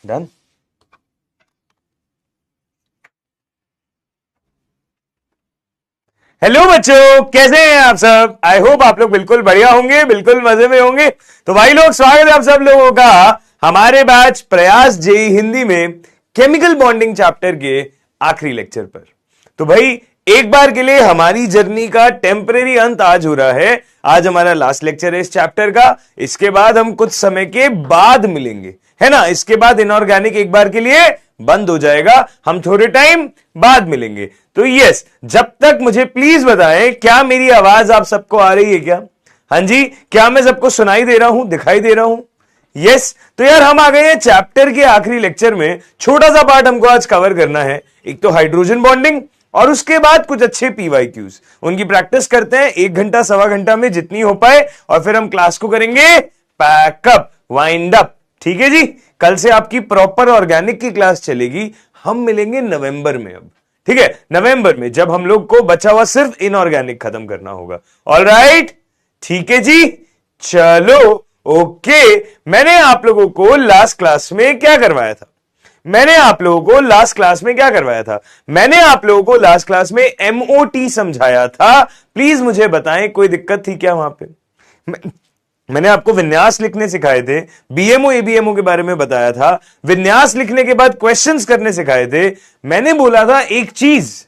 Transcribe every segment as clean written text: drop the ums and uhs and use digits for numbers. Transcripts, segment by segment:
Done. Hello बच्चों, कैसे हैं आप सब? आई होप आप लोग बिल्कुल बढ़िया होंगे, बिल्कुल मजे में होंगे। तो भाई लोग, स्वागत है आप सब लोगों का हमारे बैच प्रयास जेई हिंदी में केमिकल बॉन्डिंग चैप्टर के आखिरी लेक्चर पर। तो भाई, एक बार के लिए हमारी जर्नी का टेम्परेरी अंत आज हो रहा है। आज हमारा लास्ट लेक्चर है इस चैप्टर का। इसके बाद हम कुछ समय के बाद मिलेंगे, है ना। इसके बाद इनऑर्गेनिक एक बार के लिए बंद हो जाएगा, हम थोड़े टाइम बाद मिलेंगे। तो यस, जब तक मुझे प्लीज बताएं, क्या मेरी आवाज आप सबको आ रही है क्या? हाँ जी, क्या मैं सबको सुनाई दे रहा हूं, दिखाई दे रहा हूं? यस। तो यार, हम आ गए हैं चैप्टर के आखिरी लेक्चर में। छोटा सा पार्ट हमको आज कवर करना है। एक तो हाइड्रोजन बॉन्डिंग, और उसके बाद कुछ अच्छे पीवाईक्यूज, उनकी प्रैक्टिस करते हैं 1 घंटा सवा घंटा में जितनी हो पाए, और फिर हम क्लास को करेंगे पैकअप, वाइंड अप। ठीक है जी। कल से आपकी प्रॉपर ऑर्गेनिक की क्लास चलेगी। हम मिलेंगे नवंबर में अब, ठीक है, नवंबर में, जब हम लोग को बचा हुआ सिर्फ इनऑर्गेनिक खत्म करना होगा। ऑलराइट, ठीक है जी। चलो ओके। मैंने आप लोगों को लास्ट क्लास में क्या करवाया था? मैंने आप लोगों को लास्ट क्लास में एमओटी समझाया था। प्लीज मुझे बताएं, कोई दिक्कत थी क्या वहां पे? मैंने आपको विन्यास लिखने सिखाए थे, बीएमओ एबीएमओ के बारे में बताया था, विन्यास लिखने के बाद क्वेश्चंस करने सिखाए थे। मैंने बोला था एक चीज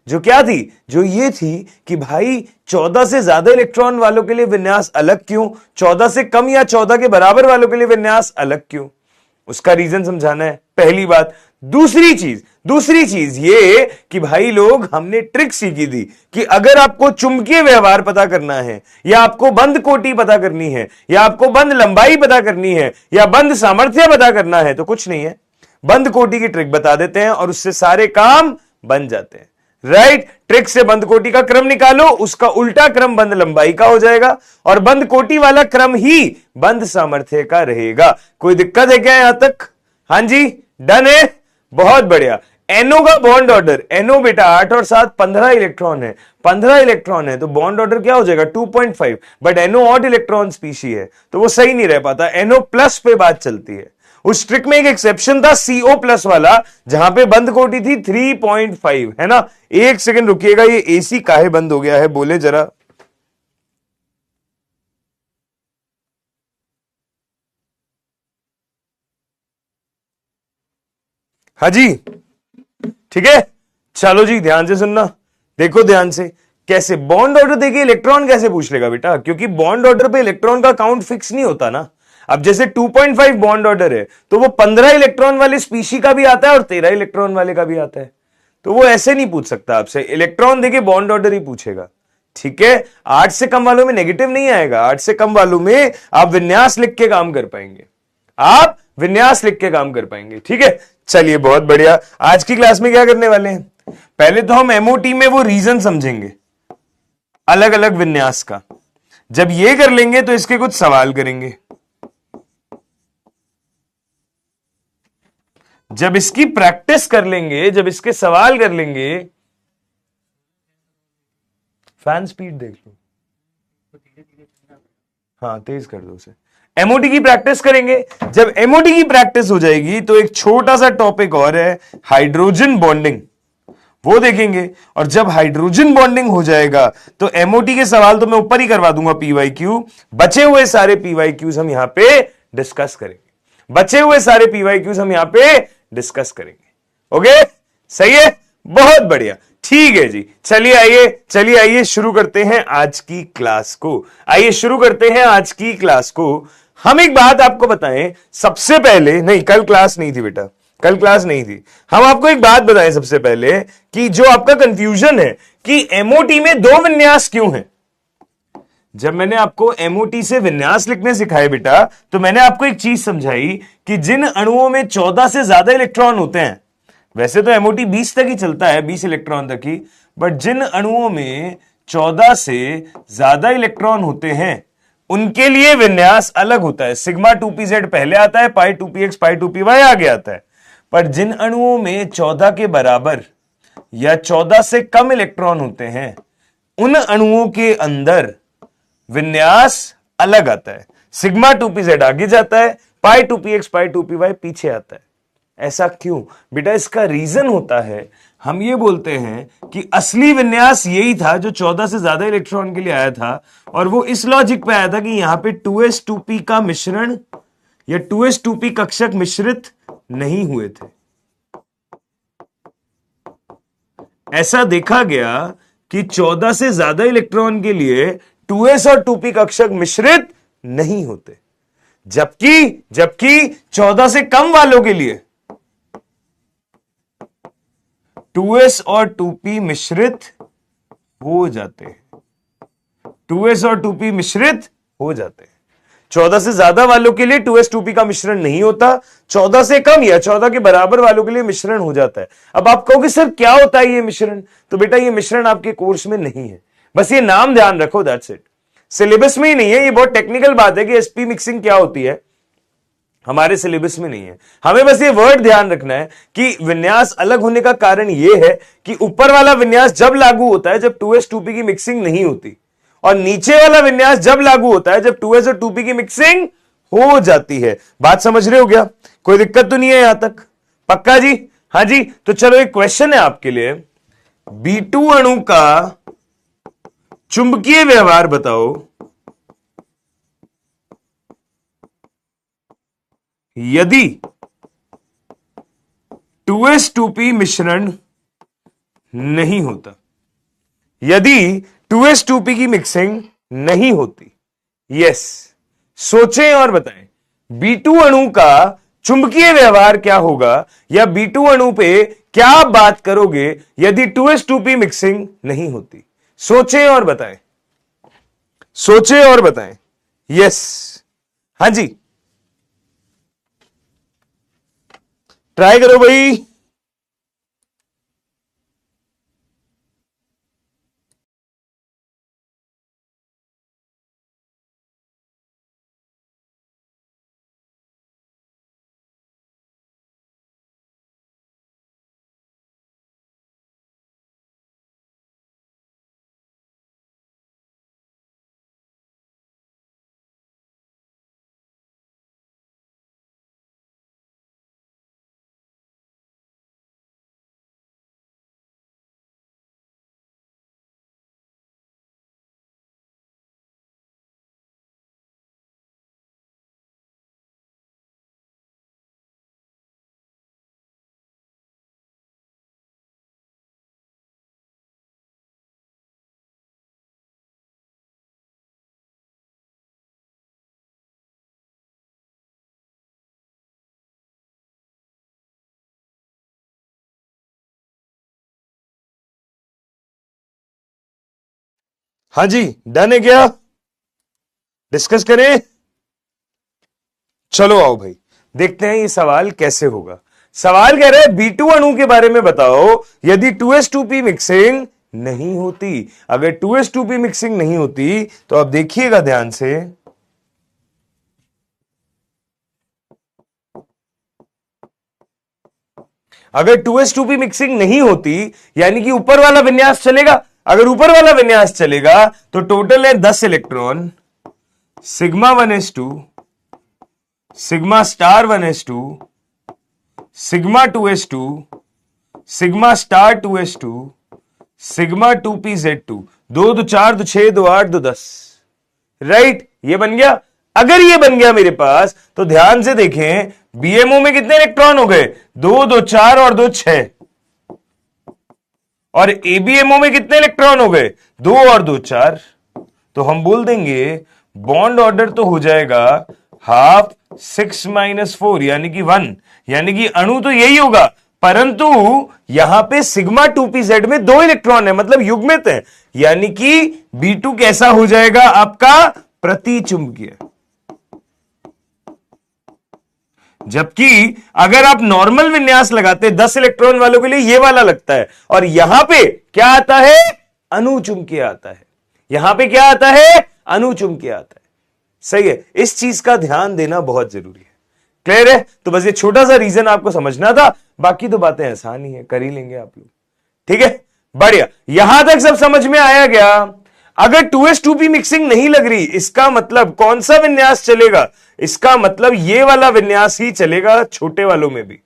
जो क्या थी? जो ये थी कि भाई 14 से ज्यादा इलेक्ट्रॉन वालों के लिए विन्यास अलग क्यों, 14 से कम या 14 के बराबर वालों के लिए विन्यास अलग क्यों, उसका रीजन समझाना है, पहली बात। दूसरी चीज ये कि भाई लोग, हमने ट्रिक सीखी थी कि अगर आपको चुंबकीय व्यवहार पता करना है, या आपको बंद कोटि पता करनी है, या आपको बंद लंबाई पता करनी है, या बंद सामर्थ्य पता करना है, तो कुछ नहीं है, बंद कोटि की ट्रिक बता देते हैं और उससे सारे काम बन जाते हैं। राइट। ट्रिक से बंद कोटि का क्रम निकालो, उसका उल्टा क्रम बंद लंबाई का हो जाएगा, और बंद कोटि वाला क्रम ही बंद सामर्थ्य का रहेगा। कोई दिक्कत है क्या यहां तक? हां जी, डन है, बहुत बढ़िया। एनओ का बॉन्ड ऑर्डर, एनओ बेटा 8 और 7 15 इलेक्ट्रॉन है, 15 इलेक्ट्रॉन है, तो बॉन्ड ऑर्डर क्या हो जाएगा? 2.5। But NO odd electron species है, तो वो सही नहीं रह पाता, एनओ प्लस पे बात चलती है। उस ट्रिक में एक एक्सेप्शन था CO प्लस वाला, जहां पे बंद कोटि थी 3.5, है ना। एक सेकंड रुकिएगा, ये एसी काहे बंद हो गया है, बोले जरा। हाँ जी, ठीक है। चलो जी, ध्यान से सुनना, देखो ध्यान से। कैसे बॉन्ड ऑर्डर देके इलेक्ट्रॉन कैसे पूछ लेगा बेटा? क्योंकि बॉन्ड ऑर्डर पे इलेक्ट्रॉन का काउंट फिक्स नहीं होता ना। अब जैसे 2.5 बॉन्ड ऑर्डर है, तो वो 15 इलेक्ट्रॉन वाले स्पीशी का भी आता है और 13 इलेक्ट्रॉन वाले का भी आता है। तो वो ऐसे नहीं पूछ सकता आपसे, इलेक्ट्रॉन देके बॉन्ड ऑर्डर ही पूछेगा। ठीक है। 8 से कम वालों में नेगेटिव नहीं आएगा, 8 से कम वालों में आप विन्यास लिख के काम कर पाएंगे, ठीक है। चलिए, बहुत बढ़िया। आज की क्लास में क्या करने वाले हैं? पहले तो हम एमओटी में वो रीजन समझेंगे अलग अलग विन्यास का। जब ये कर लेंगे तो इसके कुछ सवाल करेंगे। जब इसकी प्रैक्टिस कर लेंगे, जब इसके सवाल कर लेंगे, फैन स्पीड देख लो, हाँ तेज कर दो उसे। एमओटी की प्रैक्टिस करेंगे। जब एमओटी की प्रैक्टिस हो जाएगी तो एक छोटा सा टॉपिक और है, हाइड्रोजन बॉन्डिंग, वो देखेंगे। और जब हाइड्रोजन बॉन्डिंग हो जाएगा तो एमओटी के सवाल तो मैं ऊपर ही करवा दूंगा, पीवाईक्यू। बचे हुए सारे पीवाईक्यूज हम यहां पे डिस्कस करेंगे। ओके, सही है, बहुत बढ़िया, ठीक है जी। चलिए आइए शुरू करते हैं आज की क्लास को। हम एक बात आपको बताएं सबसे पहले, नहीं कल क्लास नहीं थी बेटा, हम आपको एक बात बताएं सबसे पहले कि जो आपका कंफ्यूजन है कि एमओटी में 2 विन्यास क्यों हैं। जब मैंने आपको एमओटी से विन्यास लिखने सिखाए बेटा, तो मैंने आपको एक चीज समझाई कि जिन अणुओं में 14 से ज्यादा इलेक्ट्रॉन होते हैं, वैसे तो एमओटी 20 तक ही चलता है, 20 इलेक्ट्रॉन तक ही, बट जिन अणुओं में 14 से ज्यादा इलेक्ट्रॉन होते हैं उनके लिए विन्यास अलग होता है। सिग्मा 2pz पहले आता है, पाई 2px पाई 2py आगे आता है। पर जिन अणुओं में 14 के बराबर या 14 से कम इलेक्ट्रॉन होते हैं, उन अणुओं के अंदर विन्यास अलग आता है। सिग्मा 2pz आगे जाता है, पाई 2px पाई 2py पीछे आता है। ऐसा क्यों बेटा? इसका रीजन होता है, हम ये बोलते हैं कि असली विन्यास यही था जो 14 से ज्यादा इलेक्ट्रॉन के लिए आया था, और वो इस लॉजिक पे आया था कि यहां पे 2s 2p का मिश्रण या 2s 2p कक्षक मिश्रित नहीं हुए थे। ऐसा देखा गया कि 14 से ज्यादा इलेक्ट्रॉन के लिए 2s और 2p कक्षक मिश्रित नहीं होते, जबकि 14 से कम वालों के लिए 2s और 2p मिश्रित हो जाते हैं। 2s और 2p मिश्रित हो जाते हैं। 14 से ज्यादा वालों के लिए 2s 2p का मिश्रण नहीं होता, 14 से कम या 14 के बराबर वालों के लिए मिश्रण हो जाता है। अब आप कहोगे सर क्या होता है ये मिश्रण? तो बेटा ये मिश्रण आपके कोर्स में नहीं है, बस ये नाम ध्यान रखो, दैट्स इट। सिलेबस में ही नहीं है, ये बहुत टेक्निकल बात है कि एसपी मिक्सिंग क्या होती है, हमारे सिलेबस में नहीं है। हमें बस ये वर्ड ध्यान रखना है कि विन्यास अलग होने का कारण ये है कि ऊपर वाला विन्यास जब लागू होता है जब 2s 2p की मिक्सिंग नहीं होती, और नीचे वाला विन्यास जब लागू होता है जब 2s और 2p की मिक्सिंग हो जाती है। बात समझ रहे हो क्या? कोई दिक्कत तो नहीं है यहां तक? पक्का जी? हाँ जी। तो चलो एक क्वेश्चन है आपके लिए, B2 अणु का चुंबकीय व्यवहार बताओ यदि 2s 2p मिश्रण नहीं होता, यदि 2s 2p की मिक्सिंग नहीं होती। यस, सोचें और बताएं B2 अणु का चुंबकीय व्यवहार क्या होगा, या B2 अणु पे क्या बात करोगे यदि 2s 2p मिक्सिंग नहीं होती? सोचें और बताएं, सोचें और बताएं। यस, हां जी, ट्राई करो भाई। हाँ जी, डन है क्या? डिस्कस करें? चलो आओ भाई, देखते हैं ये सवाल कैसे होगा। सवाल कह रहा है B2 अणु के बारे में बताओ यदि 2s 2p मिक्सिंग नहीं होती। अगर 2s 2p मिक्सिंग नहीं होती तो अब देखिएगा ध्यान से, अगर 2s 2p मिक्सिंग नहीं होती यानी कि ऊपर वाला विन्यास चलेगा। अगर ऊपर वाला विन्यास चलेगा तो टोटल है 10 electron, sigma 1s2, sigma star 1s2, sigma 2s2, sigma star 2s2, sigma 2pz2, 2 2 4 2 6 2 8 2 10। Right, ये बन गया। अगर ये बन गया मेरे पास तो ध्यान से देखें बीएमओ में कितने इलेक्ट्रॉन हो गए? 2 2 4 और 2 6। और एबीएमओ में कितने इलेक्ट्रॉन हो गए? 2 और 2 4। तो हम बोल देंगे बॉन्ड ऑर्डर तो हो जाएगा हाफ 6 - 4 यानी कि 1, यानी कि अणु तो यही होगा, परंतु यहां पे सिग्मा 2pz में 2 इलेक्ट्रॉन है, मतलब युग्मित है, यानी कि B2 कैसा हो जाएगा आपका? प्रतिचुंबकीय। जबकि अगर आप नॉर्मल विन्यास लगाते 10 इलेक्ट्रॉन वालों के लिए ये वाला लगता है, और यहां पे क्या आता है? अनुचुंबकीय आता है। यहां पे क्या आता है? अनुचुंबकीय आता है। सही है, इस चीज का ध्यान देना बहुत जरूरी है। क्लियर है? तो बस ये छोटा सा रीजन आपको समझना था, बाकी तो बातें आसान ही है, कर ही लेंगे आप लोग। ठीक है, बढ़िया, यहां तक सब समझ में आया गया। अगर 2s 2p मिक्सिंग नहीं लग रही, इसका मतलब कौन सा विन्यास चलेगा? इसका मतलब ये वाला विन्यास ही चलेगा छोटे वालों में भी।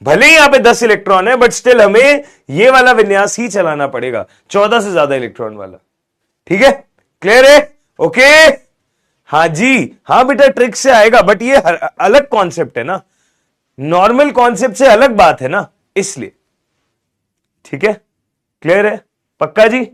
भले ही यहां पे 10 इलेक्ट्रॉन है बट स्टिल हमें ये वाला विन्यास ही चलाना पड़ेगा, 14 से ज्यादा इलेक्ट्रॉन वाला। ठीक है, क्लियर है? ओके, हाँ जी, हाँ बेटा ट्रिक से आएगा, बट ये अलग कॉन्सेप्ट है ना, नॉर्मल कॉन्सेप्ट से अलग बात है ना, इसलिए। ठीक है, क्लियर है? पक्का जी?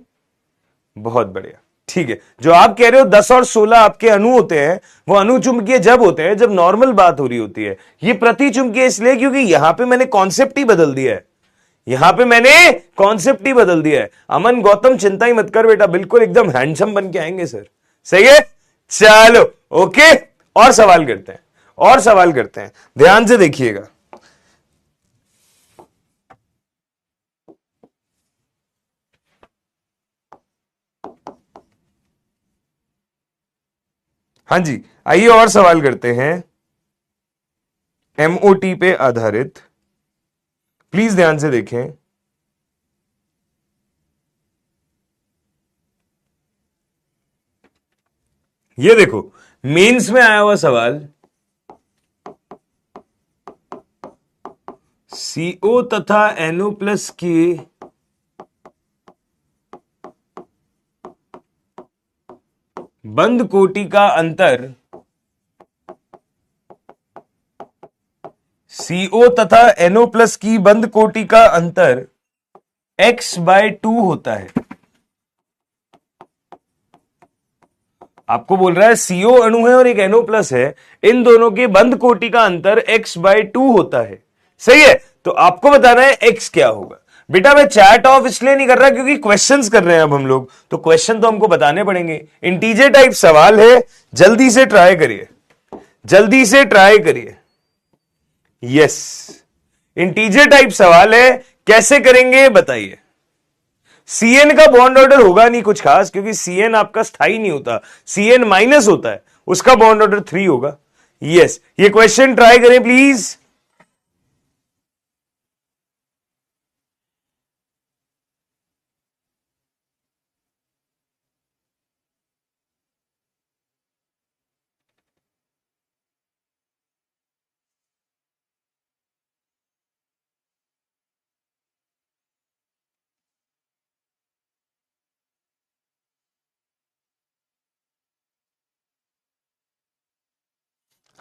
बहुत बढ़िया। ठीक है, जो आप कह रहे हो 10 और 16 आपके अणु होते हैं, वो अणुचुंबकीय जब होते हैं जब नॉर्मल बात हो रही होती है। ये प्रतिचुंबकीय इसलिए क्योंकि यहां पे मैंने कॉन्सेप्ट ही बदल दिया है, यहां पे मैंने कॉन्सेप्ट ही बदल दिया है। अमन गौतम चिंता ही मत कर बेटा, बिल्कुल एकदम हैंडसम बन के आएंगे सर। सही है, चलो ओके, और सवाल करते हैं, और सवाल करते हैं, ध्यान से देखिएगा। हाँ जी, आइए और सवाल करते हैं एमओटी पे आधारित। प्लीज ध्यान से देखें। ये देखो, मेंस में आया हुआ सवाल, CO तथा NO प्लस के बंद कोटि का अंतर, CO तथा NO प्लस की बंद कोटि का अंतर x/2 होता है। आपको बोल रहा है CO अणु है और एक NO प्लस है, इन दोनों के बंद कोटि का अंतर x/2 होता है। सही है, तो आपको बताना है x क्या होगा। बेटा मैं चैट ऑफ इसलिए नहीं कर रहा क्योंकि क्वेश्चंस कर रहे हैं अब हम लोग, तो क्वेश्चन तो हमको बताने पड़ेंगे। इंटीजर टाइप सवाल है, जल्दी से ट्राई करिए, जल्दी से ट्राई करिए। यस, इंटीजर टाइप सवाल है, कैसे करेंगे बताइए। Cn का बॉन्ड ऑर्डर होगा नहीं कुछ खास, क्योंकि Cn आपका स्थायी नहीं होता, Cn माइनस होता है, उसका बॉन्ड ऑर्डर 3 होगा। यस, ये क्वेश्चन ट्राई करें प्लीज।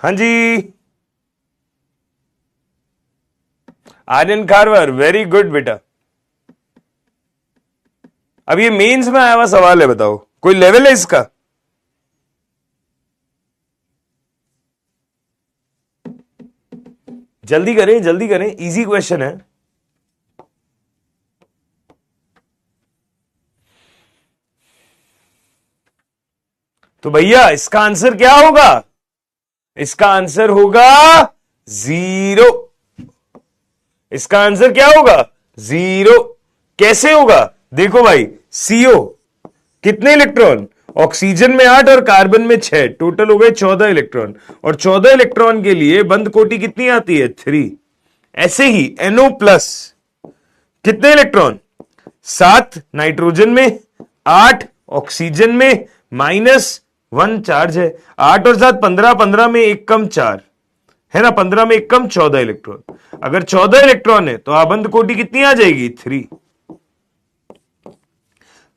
हाँ जी, आर्यन खारवर, वेरी गुड बेटा। अब ये मेंस में आया हुआ सवाल है, बताओ कोई लेवल है इसका? जल्दी करें, जल्दी करें, इजी क्वेश्चन है। तो भैया इसका आंसर क्या होगा? इसका आंसर होगा 0। इसका आंसर क्या होगा? 0। कैसे होगा? देखो भाई, CO कितने इलेक्ट्रॉन, ऑक्सीजन में 8 और कार्बन में 6, टोटल हो गए 14 इलेक्ट्रॉन, और 14 इलेक्ट्रॉन के लिए बंद कोटि कितनी आती है? 3। ऐसे ही NO प्लस कितने इलेक्ट्रॉन? 7 नाइट्रोजन में, 8 ऑक्सीजन में, -1 चार्ज है, 8 और 7 15, 15 में एक कम 4 है ना, 15 में एक कम 14 इलेक्ट्रॉन। अगर 14 इलेक्ट्रॉन है तो आबंद कोटि कितनी आ जाएगी? 3।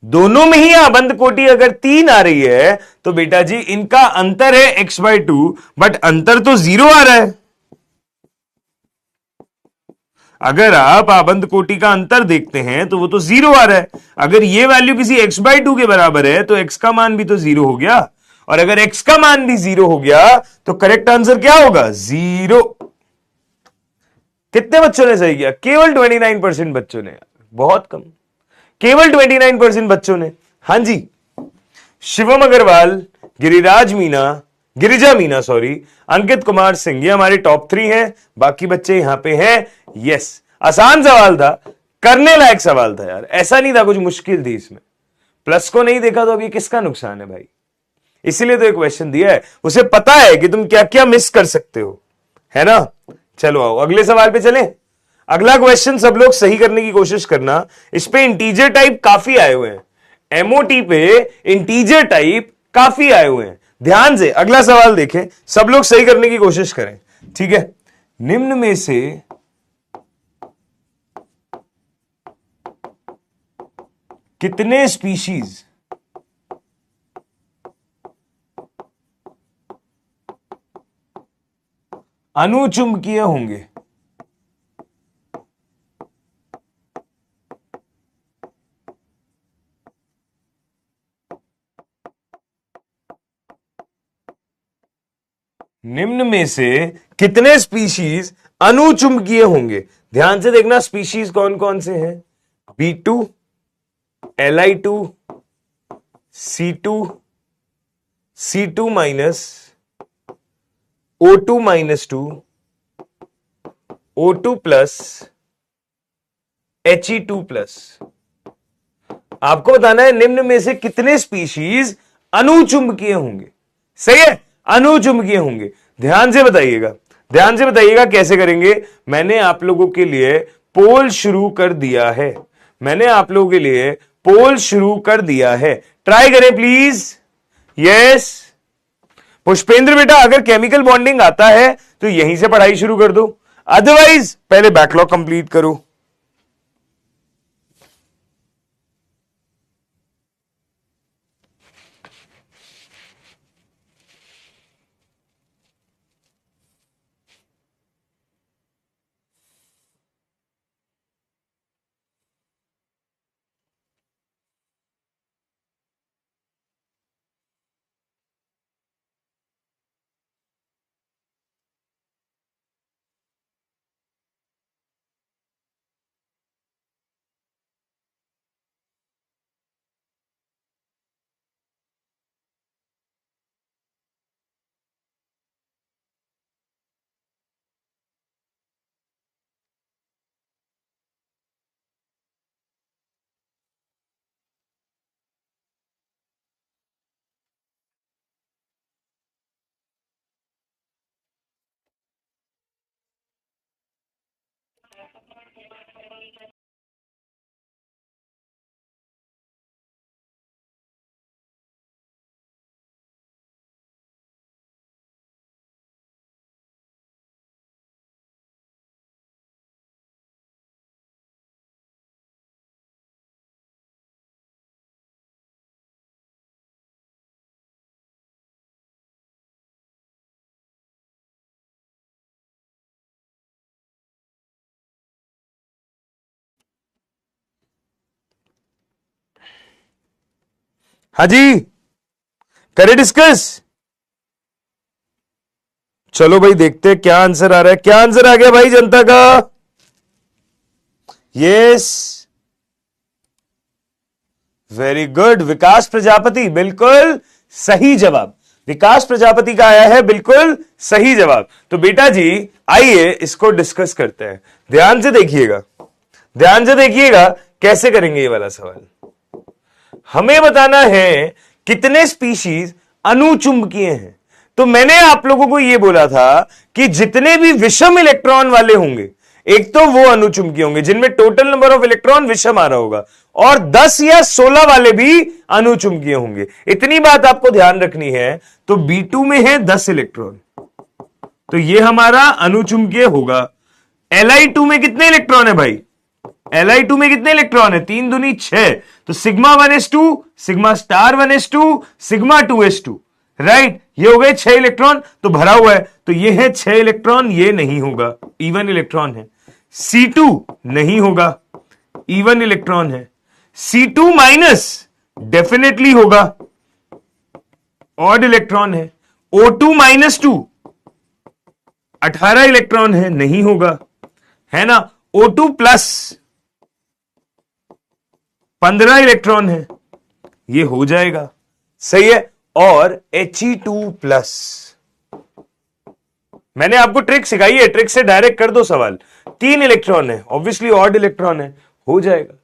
दोनों में ही आबंद कोटि अगर 3 आ रही है तो बेटा जी इनका अंतर है x/2, बट अंतर तो 0 आ रहा है। अगर आप आबंद कोटि का अंतर देखते हैं तो वो तो 0 आ रहा है। अगर ये वैल्यू किसी x/2 के बराबर है तो x का मान भी तो 0 हो गया, और अगर x का मान भी 0 हो गया तो करेक्ट आंसर क्या होगा? 0। कितने बच्चों ने सही किया? केवल 29% बच्चों ने, बहुत कम, केवल 29% बच्चों ने। हां जी, शिवम अग्रवाल, गिरिराज मीना, गिरिजा मीना सॉरी, अंकित कुमार सिंह, ये हमारे टॉप 3 हैं। बाकी बच्चे यहां पे हैं। यस, आसान सवाल था, करने लायक सवाल था यार, ऐसा नहीं था कुछ मुश्किल थी इसमें। प्लस को नहीं देखा तो अब ये किसका नुकसान है भाई? इसीलिए तो एक क्वेश्चन दिया है, उसे पता है कि तुम क्या क्या मिस कर सकते हो, है ना। चलो आओ अगले सवाल पे चलें। अगला क्वेश्चन सब लोग सही करने की कोशिश करना। इस पे इंटीजर टाइप काफी आए हुए हैं, एमओटी पे इंटीजर टाइप काफी आए हुए हैं, ध्यान से अगला सवाल देखें, सब लोग सही करने की कोशिश करें, ठीक है। निम्न में से कितने स्पीशीज अनुचुंबकीय होंगे? निम्न में से कितने स्पीशीज अनुचुंबकीय होंगे? ध्यान से देखना, स्पीशीज कौन कौन से हैं? B2, Li2, C2, C2 minus, O2 minus 2, O2 plus, He2 plus. आपको बताना है निम्न में से कितने स्पीशीज अनुचुंबकीय होंगे। सही है, अनुचुंबकीय होंगे। ध्यान से बताइएगा, ध्यान से बताइएगा कैसे करेंगे। मैंने आप लोगों के लिए पोल शुरू कर दिया है, मैंने आप लोगों के लिए पोल शुरू कर दिया है, ट्राई करें प्लीज। यस पुष्पेंद्र बेटा, अगर केमिकल बॉन्डिंग आता है तो यहीं से पढ़ाई शुरू कर दो, अदरवाइज पहले बैकलॉग कंप्लीट करो। हाँ जी, करे डिस्कस। चलो भाई देखते हैं क्या आंसर आ रहा है। क्या आंसर आ गया भाई जनता का? यस, वेरी गुड, विकास प्रजापति, बिल्कुल सही जवाब। विकास प्रजापति का आया है बिल्कुल सही जवाब। तो बेटा जी आइए इसको डिस्कस करते हैं। ध्यान से देखिएगा, ध्यान से देखिएगा कैसे करेंगे ये वाला सवाल। हमें बताना है कितने स्पीशीज अनुचुंबकीय हैं। तो मैंने आप लोगों को यह बोला था कि जितने भी विषम इलेक्ट्रॉन वाले होंगे, एक तो वो अनुचुंबकीय होंगे जिनमें टोटल नंबर ऑफ इलेक्ट्रॉन विषम आ रहा होगा, और 10 या 16 वाले भी अनुचुंबकीय होंगे। इतनी बात आपको ध्यान रखनी है। तो B2 में है 10 इलेक्ट्रॉन, तो ये हमारा अनुचुंबकीय होगा। Li2 में कितने इलेक्ट्रॉन है भाई? Li2 में कितने इलेक्ट्रॉन है? 3 दूनी 6, तो sigma 1s2, sigma star 1s2, sigma 2s2, right. ये हो गए 6 इलेक्ट्रॉन, तो भरा हुआ है, तो ये है 6 इलेक्ट्रॉन, ये नहीं होगा, इवन इलेक्ट्रॉन है। C2 नहीं होगा, इवन इलेक्ट्रॉन है। C2 माइनस डेफिनेटली होगा, ऑड इलेक्ट्रॉन है। O2 माइनस 2 18 इलेक्ट्रॉन है, नहीं होगा, है ना। O2 प्लस 15 इलेक्ट्रॉन है, ये हो जाएगा, सही है। और He2 प्लस, मैंने आपको ट्रिक सिखाई है, ट्रिक से डायरेक्ट कर दो सवाल। 3 इलेक्ट्रॉन है, ऑब्वियसली ऑड इलेक्ट्रॉन है, हो जाएगा।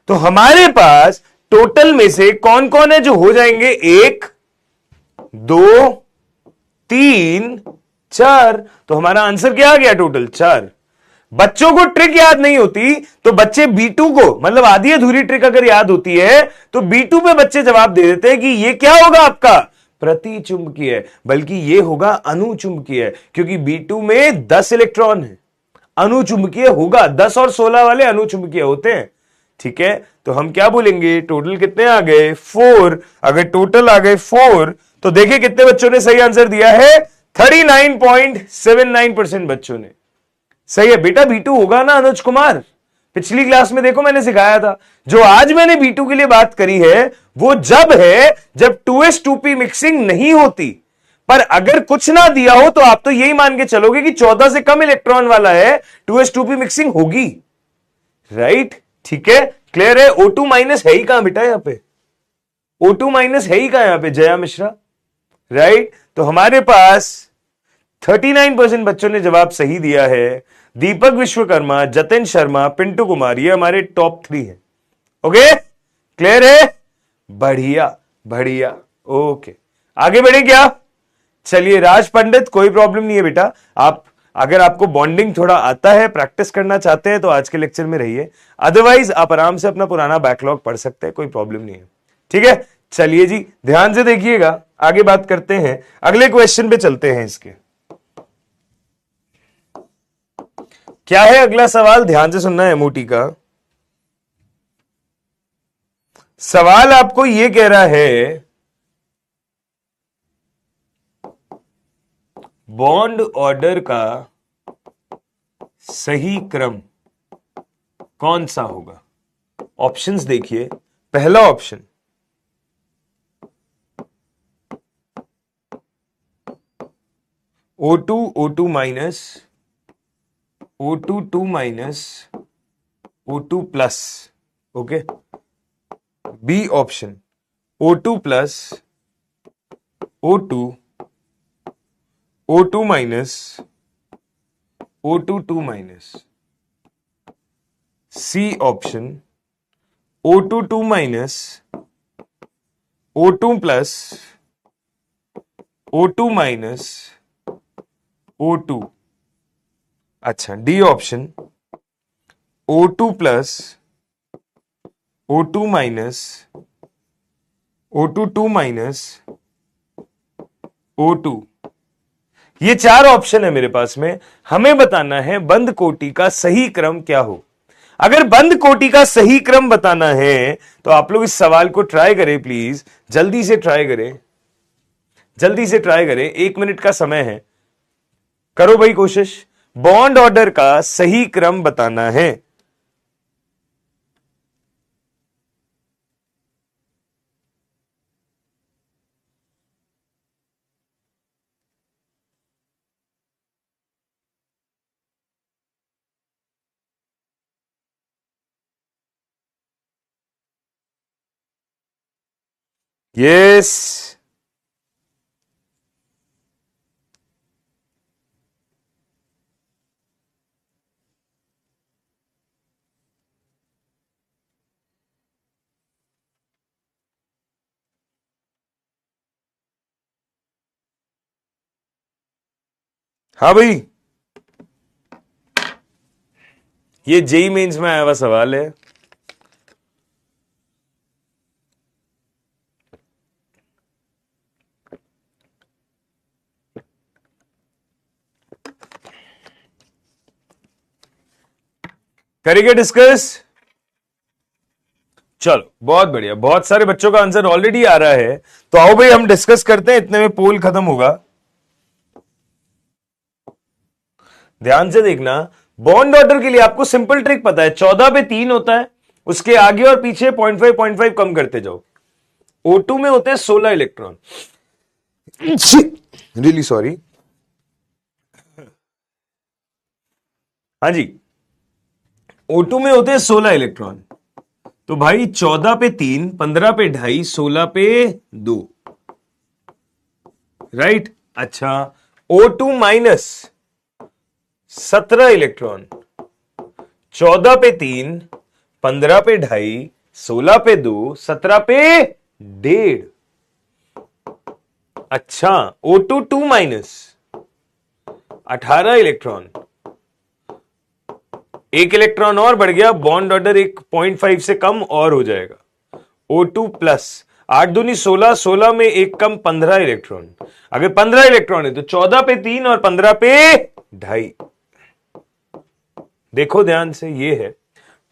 तो हमारे पास टोटल में से कौन कौन है जो हो जाएंगे? 1 2 3 4। तो हमारा आंसर क्या आ गया? टोटल 4। बच्चों को ट्रिक याद नहीं होती तो बच्चे B2 को, मतलब आधी अधूरी ट्रिक अगर याद होती है तो B2 पे बच्चे जवाब दे देते हैं कि ये क्या होगा आपका प्रति चुंबकीय, बल्कि ये होगा अनुचुंबकीय, क्योंकि B2 में 10 इलेक्ट्रॉन है। अनुचुंबकीय होगा, 10 और 16 वाले अनुचुंबकीय होते हैं। ठीक है, तो हम क्या बोलेंगे, टोटल कितने आ गए 4। अगर टोटल आ गए 4 तो देखिए कितने बच्चों ने सही आंसर दिया है, 39.79% बच्चों ने। सही है बेटा, B2 होगा ना अनुज कुमार। पिछली क्लास में देखो मैंने सिखाया था। जो आज मैंने B2 के लिए बात करी है वो जब है जब 2s2p मिक्सिंग नहीं होती। पर अगर कुछ ना दिया हो तो आप तो यही मान के चलोगे कि 14 से कम इलेक्ट्रॉन वाला है, 2s2p मिक्सिंग होगी। राइट, ठीक है, क्लियर है। O2 माइनस है ही कहां बेटा, यहां पे O2 माइनस है ही कहां यहां पे, जया मिश्रा। राइट, तो हमारे पास 39% बच्चों ने जवाब सही दिया है। दीपक विश्वकर्मा, जतिन शर्मा, पिंटू कुमार, ये हमारे टॉप 3 हैं। ओके, क्लियर है, बढ़िया बढ़िया। ओके, आगे बढ़े क्या। चलिए राज पंडित, कोई प्रॉब्लम नहीं है बेटा, आप अगर आपको बॉन्डिंग थोड़ा आता है, प्रैक्टिस करना चाहते हैं तो आज के लेक्चर में रहिए, अदरवाइज आप आराम से अपना पुराना बैकलॉग पढ़ सकते हैं, कोई प्रॉब्लम नहीं है। ठीक है, चलिए जी ध्यान से देखिएगा, आगे बात करते हैं, अगले क्वेश्चन पे चलते हैं। इसके क्या है अगला सवाल, ध्यान से सुनना है। मोटी का सवाल आपको यह कह रहा है, बॉन्ड ऑर्डर का सही क्रम कौन सा होगा। ऑप्शंस देखिए, पहला option O2 O2 minus, O2 2 minus, O2 plus. Okay, B option O2 plus, O2, O2 minus, O2 2 minus. C option O2 2 minus, O2 plus, O2 minus, O2। अच्छा, D option O2 plus, O2 minus, O2 2 minus, O2। ये 4 option है मेरे पास में, हमें बताना है बंद कोटि का सही क्रम क्या हो। अगर बंद कोटि का सही क्रम बताना है तो आप लोग इस सवाल को ट्राई करें प्लीज, जल्दी से ट्राई करें, जल्दी से ट्राई करें, 1 मिनट का समय है, करो भाई कोशिश। बॉन्ड ऑर्डर का सही क्रम बताना है। यस, हाँ भाई, ये जेई मेंस में आया हुआ सवाल है। करेंगे डिस्कस। चलो बहुत बढ़िया, बहुत सारे बच्चों का आंसर ऑलरेडी आ रहा है, तो आओ भाई हम डिस्कस करते हैं, इतने में पोल खत्म होगा। ध्यान से देखना, बॉन्ड ऑर्डर के लिए आपको सिंपल ट्रिक पता है, 14 पे 3 होता है, उसके आगे और पीछे 0.5 कम करते जाओ। O2 में होते हैं 16 इलेक्ट्रॉन, रियली सॉरी, हाँ जी, O2 में होते हैं 16 इलेक्ट्रॉन, तो भाई 14 पे 3, 15 पे 2.5, 16 पे 2, राइट। अच्छा, O2 माइनस 17 इलेक्ट्रॉन, 14 पे 3, 15 पे 2.5, 16 पे 2, 17 पे 1.5। अच्छा, O2 2 माइनस 18 इलेक्ट्रॉन, 1 इलेक्ट्रॉन और बढ़ गया, बॉन्ड ऑर्डर 1.5 से कम और हो जाएगा। O2 प्लस, 8 दूनी 16, 16 में एक कम 15 इलेक्ट्रॉन। अगर 15 इलेक्ट्रॉन है तो 14 पे 3 और 15 पे 2.5। देखो ध्यान से, ये है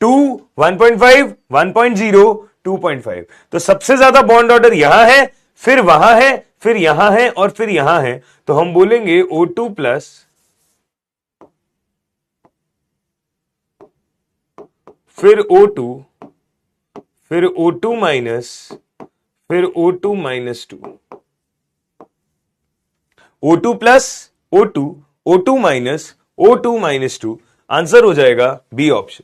2, 1.5, 1.0, 2.5। तो सबसे ज्यादा बॉन्ड ऑर्डर यहां है, फिर वहां है, फिर यहां है और फिर यहां है। तो हम बोलेंगे O2 प्लस, फिर O2, फिर O2 माइनस, फिर O2 minus 2, O2 plus O2, O2 minus, O2 minus 2। Answer हो जाएगा बी ऑप्शन।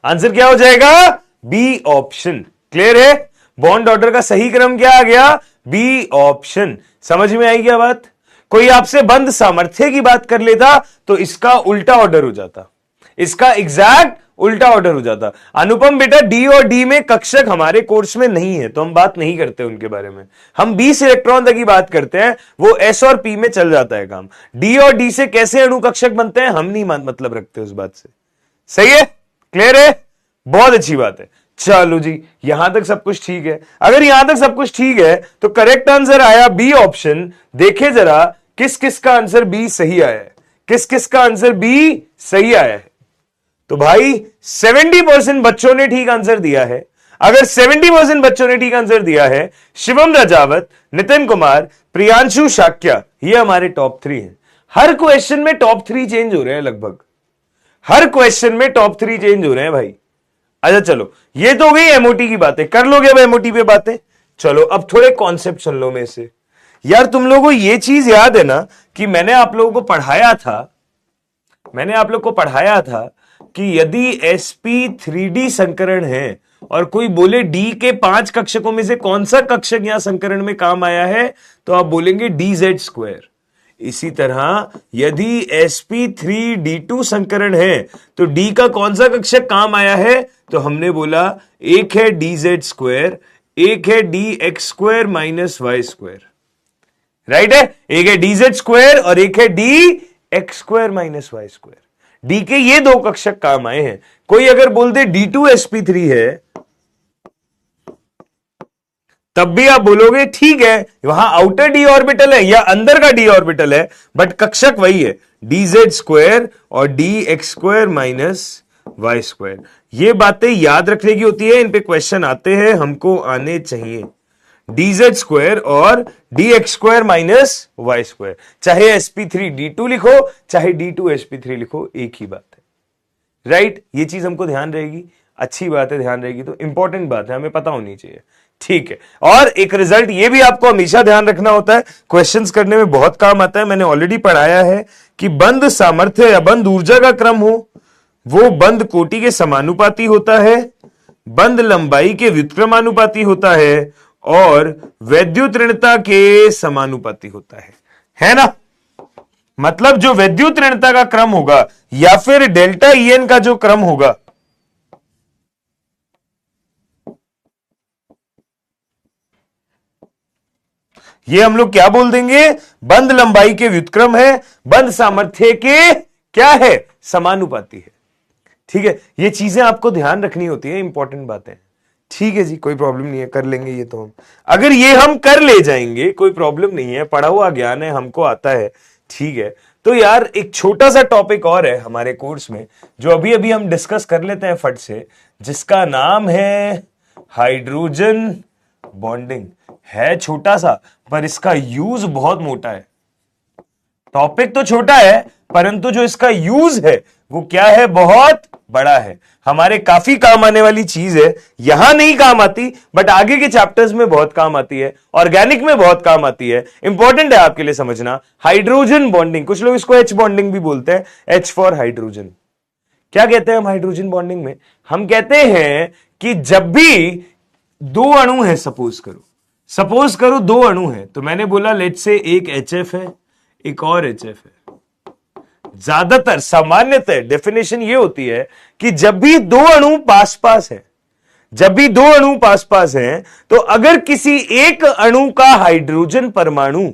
आंसर क्या हो जाएगा? B option. क्लियर है? बॉन्ड ऑर्डर का सही क्रम क्या आ गया? B option. समझ में आई क्या बात? कोई आपसे बंद सामर्थ्य की बात कर लेता तो इसका उल्टा ऑर्डर हो जाता, इसका एग्जैक्ट उल्टा ऑर्डर हो जाता। अनुपम बेटा, डी और डी में कक्षक हमारे कोर्स में नहीं है, तो हम बात नहीं करते उनके बारे में। हम 20 इलेक्ट्रॉन तक की बात करते हैं, वो एस और पी में चल जाता है काम। डी और डी से कैसे अणु कक्षक बनते हैं हम नहीं मतलब रखते उस बात से। सही है? क्लियर है? बहुत अच्छी बात है। चलो जी, यहां तक सब कुछ ठीक है। अगर यहां तक सब कुछ ठीक है तो करेक्ट आंसर आया बी ऑप्शन। देखे जरा किस किस का आंसर बी सही आया है, किस किस का आंसर बी सही आया है। तो भाई 70% बच्चों ने ठीक आंसर दिया है। अगर 70% बच्चों ने ठीक आंसर दिया है, शिवम रजावत, नितिन कुमार, प्रियांशु शाक्या, ये हमारे टॉप 3 हैं। हर क्वेश्चन में टॉप 3 चेंज हो रहे हैं, लगभग हर क्वेश्चन में टॉप 3 चेंज हो रहे हैं भाई। अच्छा चलो, ये तो हो गई एमओटी की बातें। कर लोगे अब एमओटी पे बातें? चलो अब थोड़े कॉन्सेप्ट सुन लो मेरे से। यार तुम लोगों को ये चीज याद है ना कि मैंने आप लोगों को पढ़ाया था कि यदि sp3d संकरण है और कोई बोले डी के 5 कक्षकों में से कौन सा कक्षक यहां संकरण में काम आया है, तो आप बोलेंगे dz²। इसी तरह यदि sp3d2 संकरण है तो डी का कौन सा कक्षक काम आया है, तो हमने बोला एक है dz², एक है dx² माइनस y²। राइट है? एक है dz² और एक है dx² माइनस y²। डी के ये 2 कक्षक काम आए हैं। कोई अगर बोल दे d2sp3 है, तब भी आप बोलोगे ठीक है, वहां आउटर डी ऑर्बिटल है या अंदर का डी ऑर्बिटल है, बट कक्षक वही है, dz² और dx² माइनस y²। ये बातें याद रखने की होती है, इन पे क्वेश्चन आते हैं, हमको आने चाहिए। dz² और dx² माइनस y², चाहे sp3d2 लिखो चाहे d2sp3 लिखो, एक ही बात है। राइट? ये चीज हमको ध्यान रहेगी। अच्छी बात है, ध्यान रहेगी तो इंपॉर्टेंट बात है, हमें पता होनी चाहिए। ठीक है। और एक रिजल्ट ये भी आपको हमेशा ध्यान रखना होता है, क्वेश्चंस करने में बहुत काम आता है। मैंने ऑलरेडी पढ़ाया है कि बंद सामर्थ्य या बंद ऊर्जा का क्रम हो वो बंद कोटि के समानुपाती होता है, बंद लंबाई के व्युत्क्रमानुपाती होता है और वैद्युत ऋणता के समानुपाती होता है ना? मतलब जो वैद्युत ऋणता का क्रम होगा या फिर डेल्टा EN का जो क्रम होगा, ये हम लोग क्या बोल देंगे? बंद लंबाई के व्युत्क्रम है, बंद सामर्थ्य के क्या है? समानुपाती है। ठीक है? ये चीजें आपको ध्यान रखनी होती है, इंपॉर्टेंट बातें। ठीक है जी, कोई प्रॉब्लम नहीं है, कर लेंगे ये तो हम। अगर ये हम कर ले जाएंगे कोई प्रॉब्लम नहीं है, पढ़ा हुआ ज्ञान है, हमको आता है। ठीक है? तो यार एक छोटा सा टॉपिक और है हमारे कोर्स में जो अभी अभी हम डिस्कस कर लेते हैं फट से, जिसका नाम है हाइड्रोजन बॉन्डिंग। है छोटा सा पर इसका यूज बहुत मोटा है। टॉपिक तो छोटा है परंतु जो इसका यूज है वो क्या है? बहुत बड़ा है। हमारे काफी काम आने वाली चीज है। यहां नहीं काम आती बट आगे के चैप्टर्स में बहुत काम आती है, ऑर्गेनिक में बहुत काम आती है। इंपॉर्टेंट है आपके लिए समझना। हाइड्रोजन बॉन्डिंग, कुछ लोग इसको H बॉन्डिंग भी बोलते हैं, H फॉर हाइड्रोजन। क्या कहते हैं हम हाइड्रोजन बॉन्डिंग में? हम कहते हैं कि जब भी 2 अणु है, सपोज करो 2 अणु है, तो मैंने बोला लेट से एक HF है, एक और HF है। ज्यादातर सामान्यतः डेफिनेशन ये होती है कि जब भी 2 अणु पास पास हैं, तो अगर किसी एक अणु का हाइड्रोजन परमाणु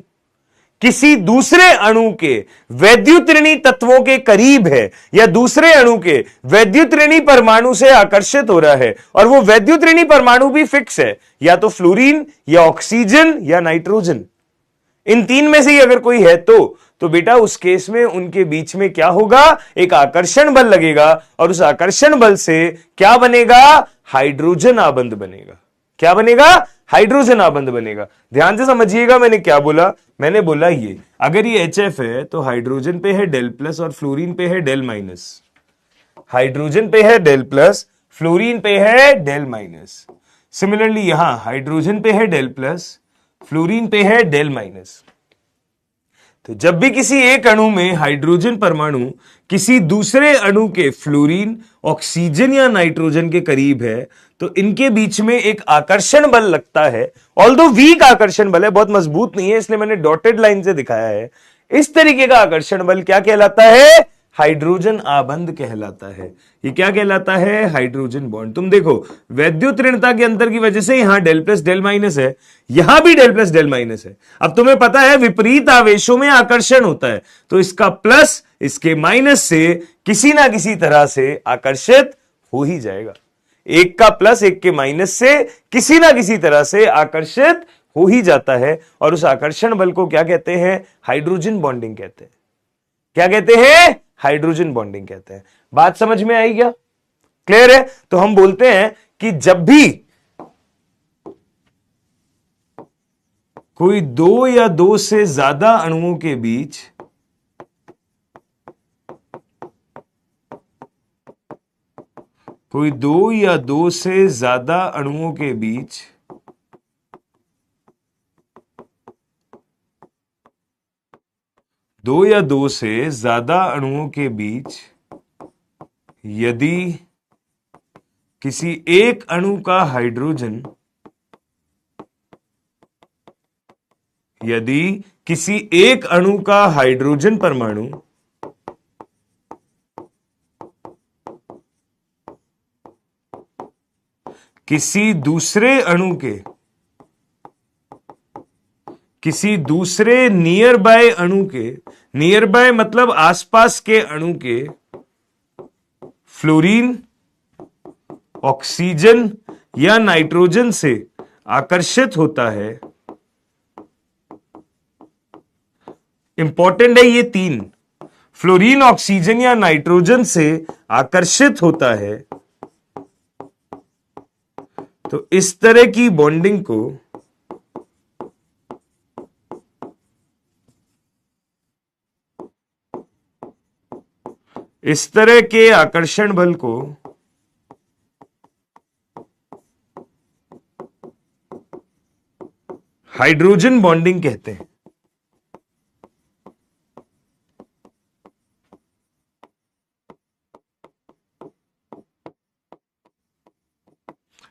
किसी दूसरे अणु के वैद्युतऋणी तत्वों के करीब है या दूसरे अणु के वैद्युतऋणी परमाणु से आकर्षित हो रहा है, और वो वैद्युतऋणी परमाणु भी फिक्स है, या तो फ्लोरीन या ऑक्सीजन या नाइट्रोजन, इन तीन में से ही अगर कोई है तो बेटा उस केस में उनके बीच में क्या होगा, एक आकर्षण बल लगेगा, और उस आकर्षण बल से क्या बनेगा, हाइड्रोजन आबंध बनेगा। क्या बनेगा, हाइड्रोजन आबंध बनेगा। ध्यान से समझिएगा मैंने क्या बोला, मैंने बोला ये अगर ये HF है तो हाइड्रोजन पे है डेल प्लस और फ्लोरीन पे है डेल माइनस, हाइड्रोजन पे है डेल प्लस, फ्लोरीन पे है डेल माइनस। सिमिलरली यहां हाइड्रोजन पे है डेल प्लस, फ्लोरीन पे है डेल माइनस। तो जब भी किसी एक अणु में हाइड्रोजन परमाणु किसी दूसरे अणु के फ्लोरीन, ऑक्सीजन या नाइट्रोजन के करीब है तो इनके बीच में एक आकर्षण बल लगता है, ऑल्दो वीक आकर्षण बल है, बहुत मजबूत नहीं है, इसलिए मैंने डॉटेड लाइन से दिखाया है। इस तरीके का आकर्षण बल क्या कहलाता है, हाइड्रोजन आबंध कहलाता है। ये क्या कहलाता है, हाइड्रोजन बॉन्ड। तुम देखो वैद्युत ऋणता के अंतर की वजह से यहां डेल प्लस डेल माइनस है, यहां भी डेल प्लस डेल माइनस है। अब तुम्हें पता है विपरीत आवेशों में आकर्षण होता है, तो इसका प्लस इसके माइनस से किसी ना किसी तरह से आकर्षित हो ही जाएगा। एक का प्लस एक के माइनस से किसी ना किसी तरह से आकर्षित हो ही जाता है, और उस आकर्षण बल को क्या कहते हैं, हाइड्रोजन बॉन्डिंग कहते हैं। क्या कहते हैं, हाइड्रोजन बॉन्डिंग कहते हैं। बात समझ में आई क्या, क्लियर है? तो हम बोलते हैं कि जब भी कोई दो या दो से ज्यादा अणुओं के बीच कोई दो या दो से ज्यादा अणुओं के बीच दो या दो से ज्यादा अणुओं के बीच यदि किसी एक अणु का हाइड्रोजन यदि किसी एक अणु का हाइड्रोजन परमाणु किसी दूसरे अणु के किसी दूसरे नियर बाय अणु के, नियर बाय मतलब आसपास के अणु के फ्लोरीन, ऑक्सीजन या नाइट्रोजन से आकर्षित होता है। इंपॉर्टेंट है ये तीन, फ्लोरीन, ऑक्सीजन या नाइट्रोजन से आकर्षित होता है, तो इस तरह की बॉन्डिंग को इस तरह के आकर्षण बल को हाइड्रोजन बॉन्डिंग कहते हैं।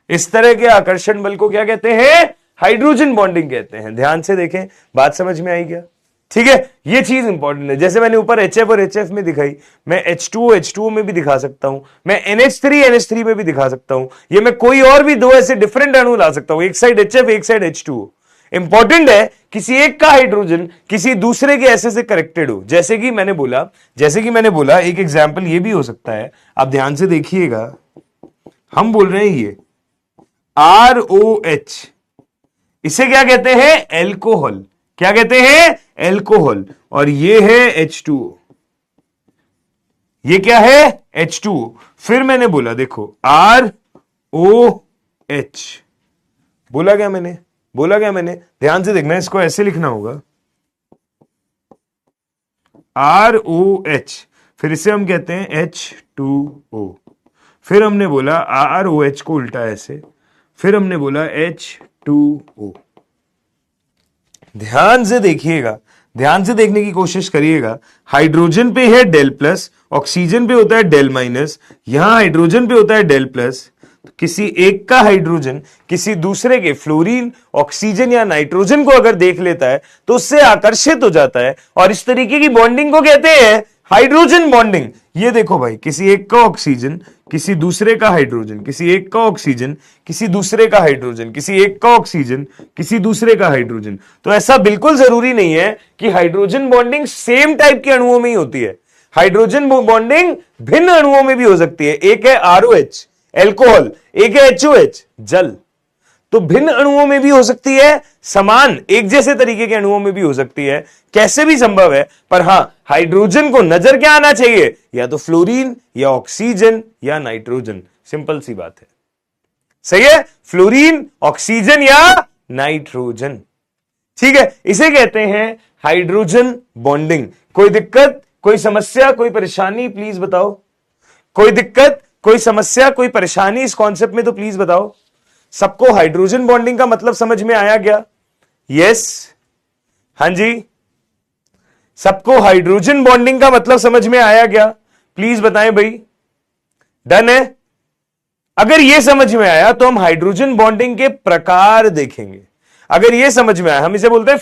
इस तरह के आकर्षण बल को क्या कहते हैं, हाइड्रोजन बॉन्डिंग कहते हैं। ध्यान से देखें, बात समझ में आई क्या? ठीक है, ये चीज इंपॉर्टेंट है। जैसे मैंने ऊपर HF और HF में दिखाई, मैं H2O H2O में भी दिखा सकता हूं, मैं NH3 NH3 में भी दिखा सकता हूं, ये मैं कोई और भी दो ऐसे डिफरेंट अणु ला सकता हूं, एक साइड HF एक साइड H2O। इंपॉर्टेंट है किसी एक का हाइड्रोजन किसी दूसरे के ऐसे से कनेक्टेड हो। जैसे कि मैंने बोला एक एग्जाम्पल ये भी हो सकता है, आप ध्यान से देखिएगा, हम बोल रहे हैं ये ROH, इसे क्या कहते हैं, एल्कोहल। क्या कहते हैं, एल्कोहल। और ये है H2O, ये क्या है, H2O। फिर मैंने बोला देखो ROH, बोला क्या मैंने, ध्यान से देखना, इसको ऐसे लिखना होगा ROH, फिर इसे हम कहते हैं H2O। फिर हमने बोला ROH को उल्टा ऐसे, फिर हमने बोला H2O। ध्यान से देखिएगा, ध्यान से देखने की कोशिश करिएगा। हाइड्रोजन पे है डेल प्लस, ऑक्सीजन पे होता है डेल माइनस, यहां हाइड्रोजन पे होता है डेल प्लस। तो किसी एक का हाइड्रोजन किसी दूसरे के फ्लोरीन, ऑक्सीजन या नाइट्रोजन को अगर देख लेता है तो उससे आकर्षित हो जाता है, और इस तरीके की बॉन्डिंग को कहते हैं हाइड्रोजन बॉन्डिंग। ये देखो भाई, किसी एक का ऑक्सीजन, किसी दूसरे का हाइड्रोजन, किसी एक का ऑक्सीजन, किसी दूसरे का हाइड्रोजन, किसी एक का ऑक्सीजन, किसी दूसरे का हाइड्रोजन। तो ऐसा बिल्कुल जरूरी नहीं है कि हाइड्रोजन बॉन्डिंग सेम टाइप के अणुओं में ही होती है। हाइड्रोजन बॉन्डिंग भिन्न अणुओं में भी हो सकती है। एक है आरओएच एल्कोहल, एक है एचओएच जल। तो भिन्न अणुओं में भी हो सकती है, समान एक जैसे तरीके के अणुओं में भी हो सकती है, कैसे भी संभव है। पर हां, हाइड्रोजन को नजर क्या आना चाहिए, या तो फ्लोरीन या ऑक्सीजन या नाइट्रोजन। सिंपल सी बात है, सही है, फ्लोरीन, ऑक्सीजन या नाइट्रोजन। ठीक है, इसे कहते हैं हाइड्रोजन बॉन्डिंग। कोई दिक्कत, कोई समस्या, कोई परेशानी, प्लीज बताओ। कोई दिक्कत, कोई समस्या, कोई परेशानी इस कॉन्सेप्ट में तो प्लीज बताओ। सबको हाइड्रोजन बॉन्डिंग का मतलब समझ में आया क्या? यस, हां जी, सबको हाइड्रोजन बॉन्डिंग का मतलब समझ में आया क्या? प्लीज बताएं भाई। डन है? अगर यह समझ में आया तो हम हाइड्रोजन बॉन्डिंग के प्रकार देखेंगे। अगर यह समझ में आया, हम इसे बोलते हैं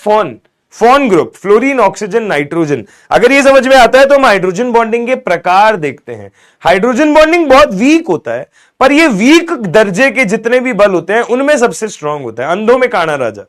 FON group, fluorine, oxygen, nitrogen. अगर यह समझ में आता है तो हम हाइड्रोजन बॉन्डिंग के प्रकार देखते हैं। हाइड्रोजन बॉन्डिंग बहुत वीक होता है, पर यह वीक दर्जे के जितने भी बल होते हैं उनमें सबसे स्ट्रांग होता है। अंधों में काना राजा।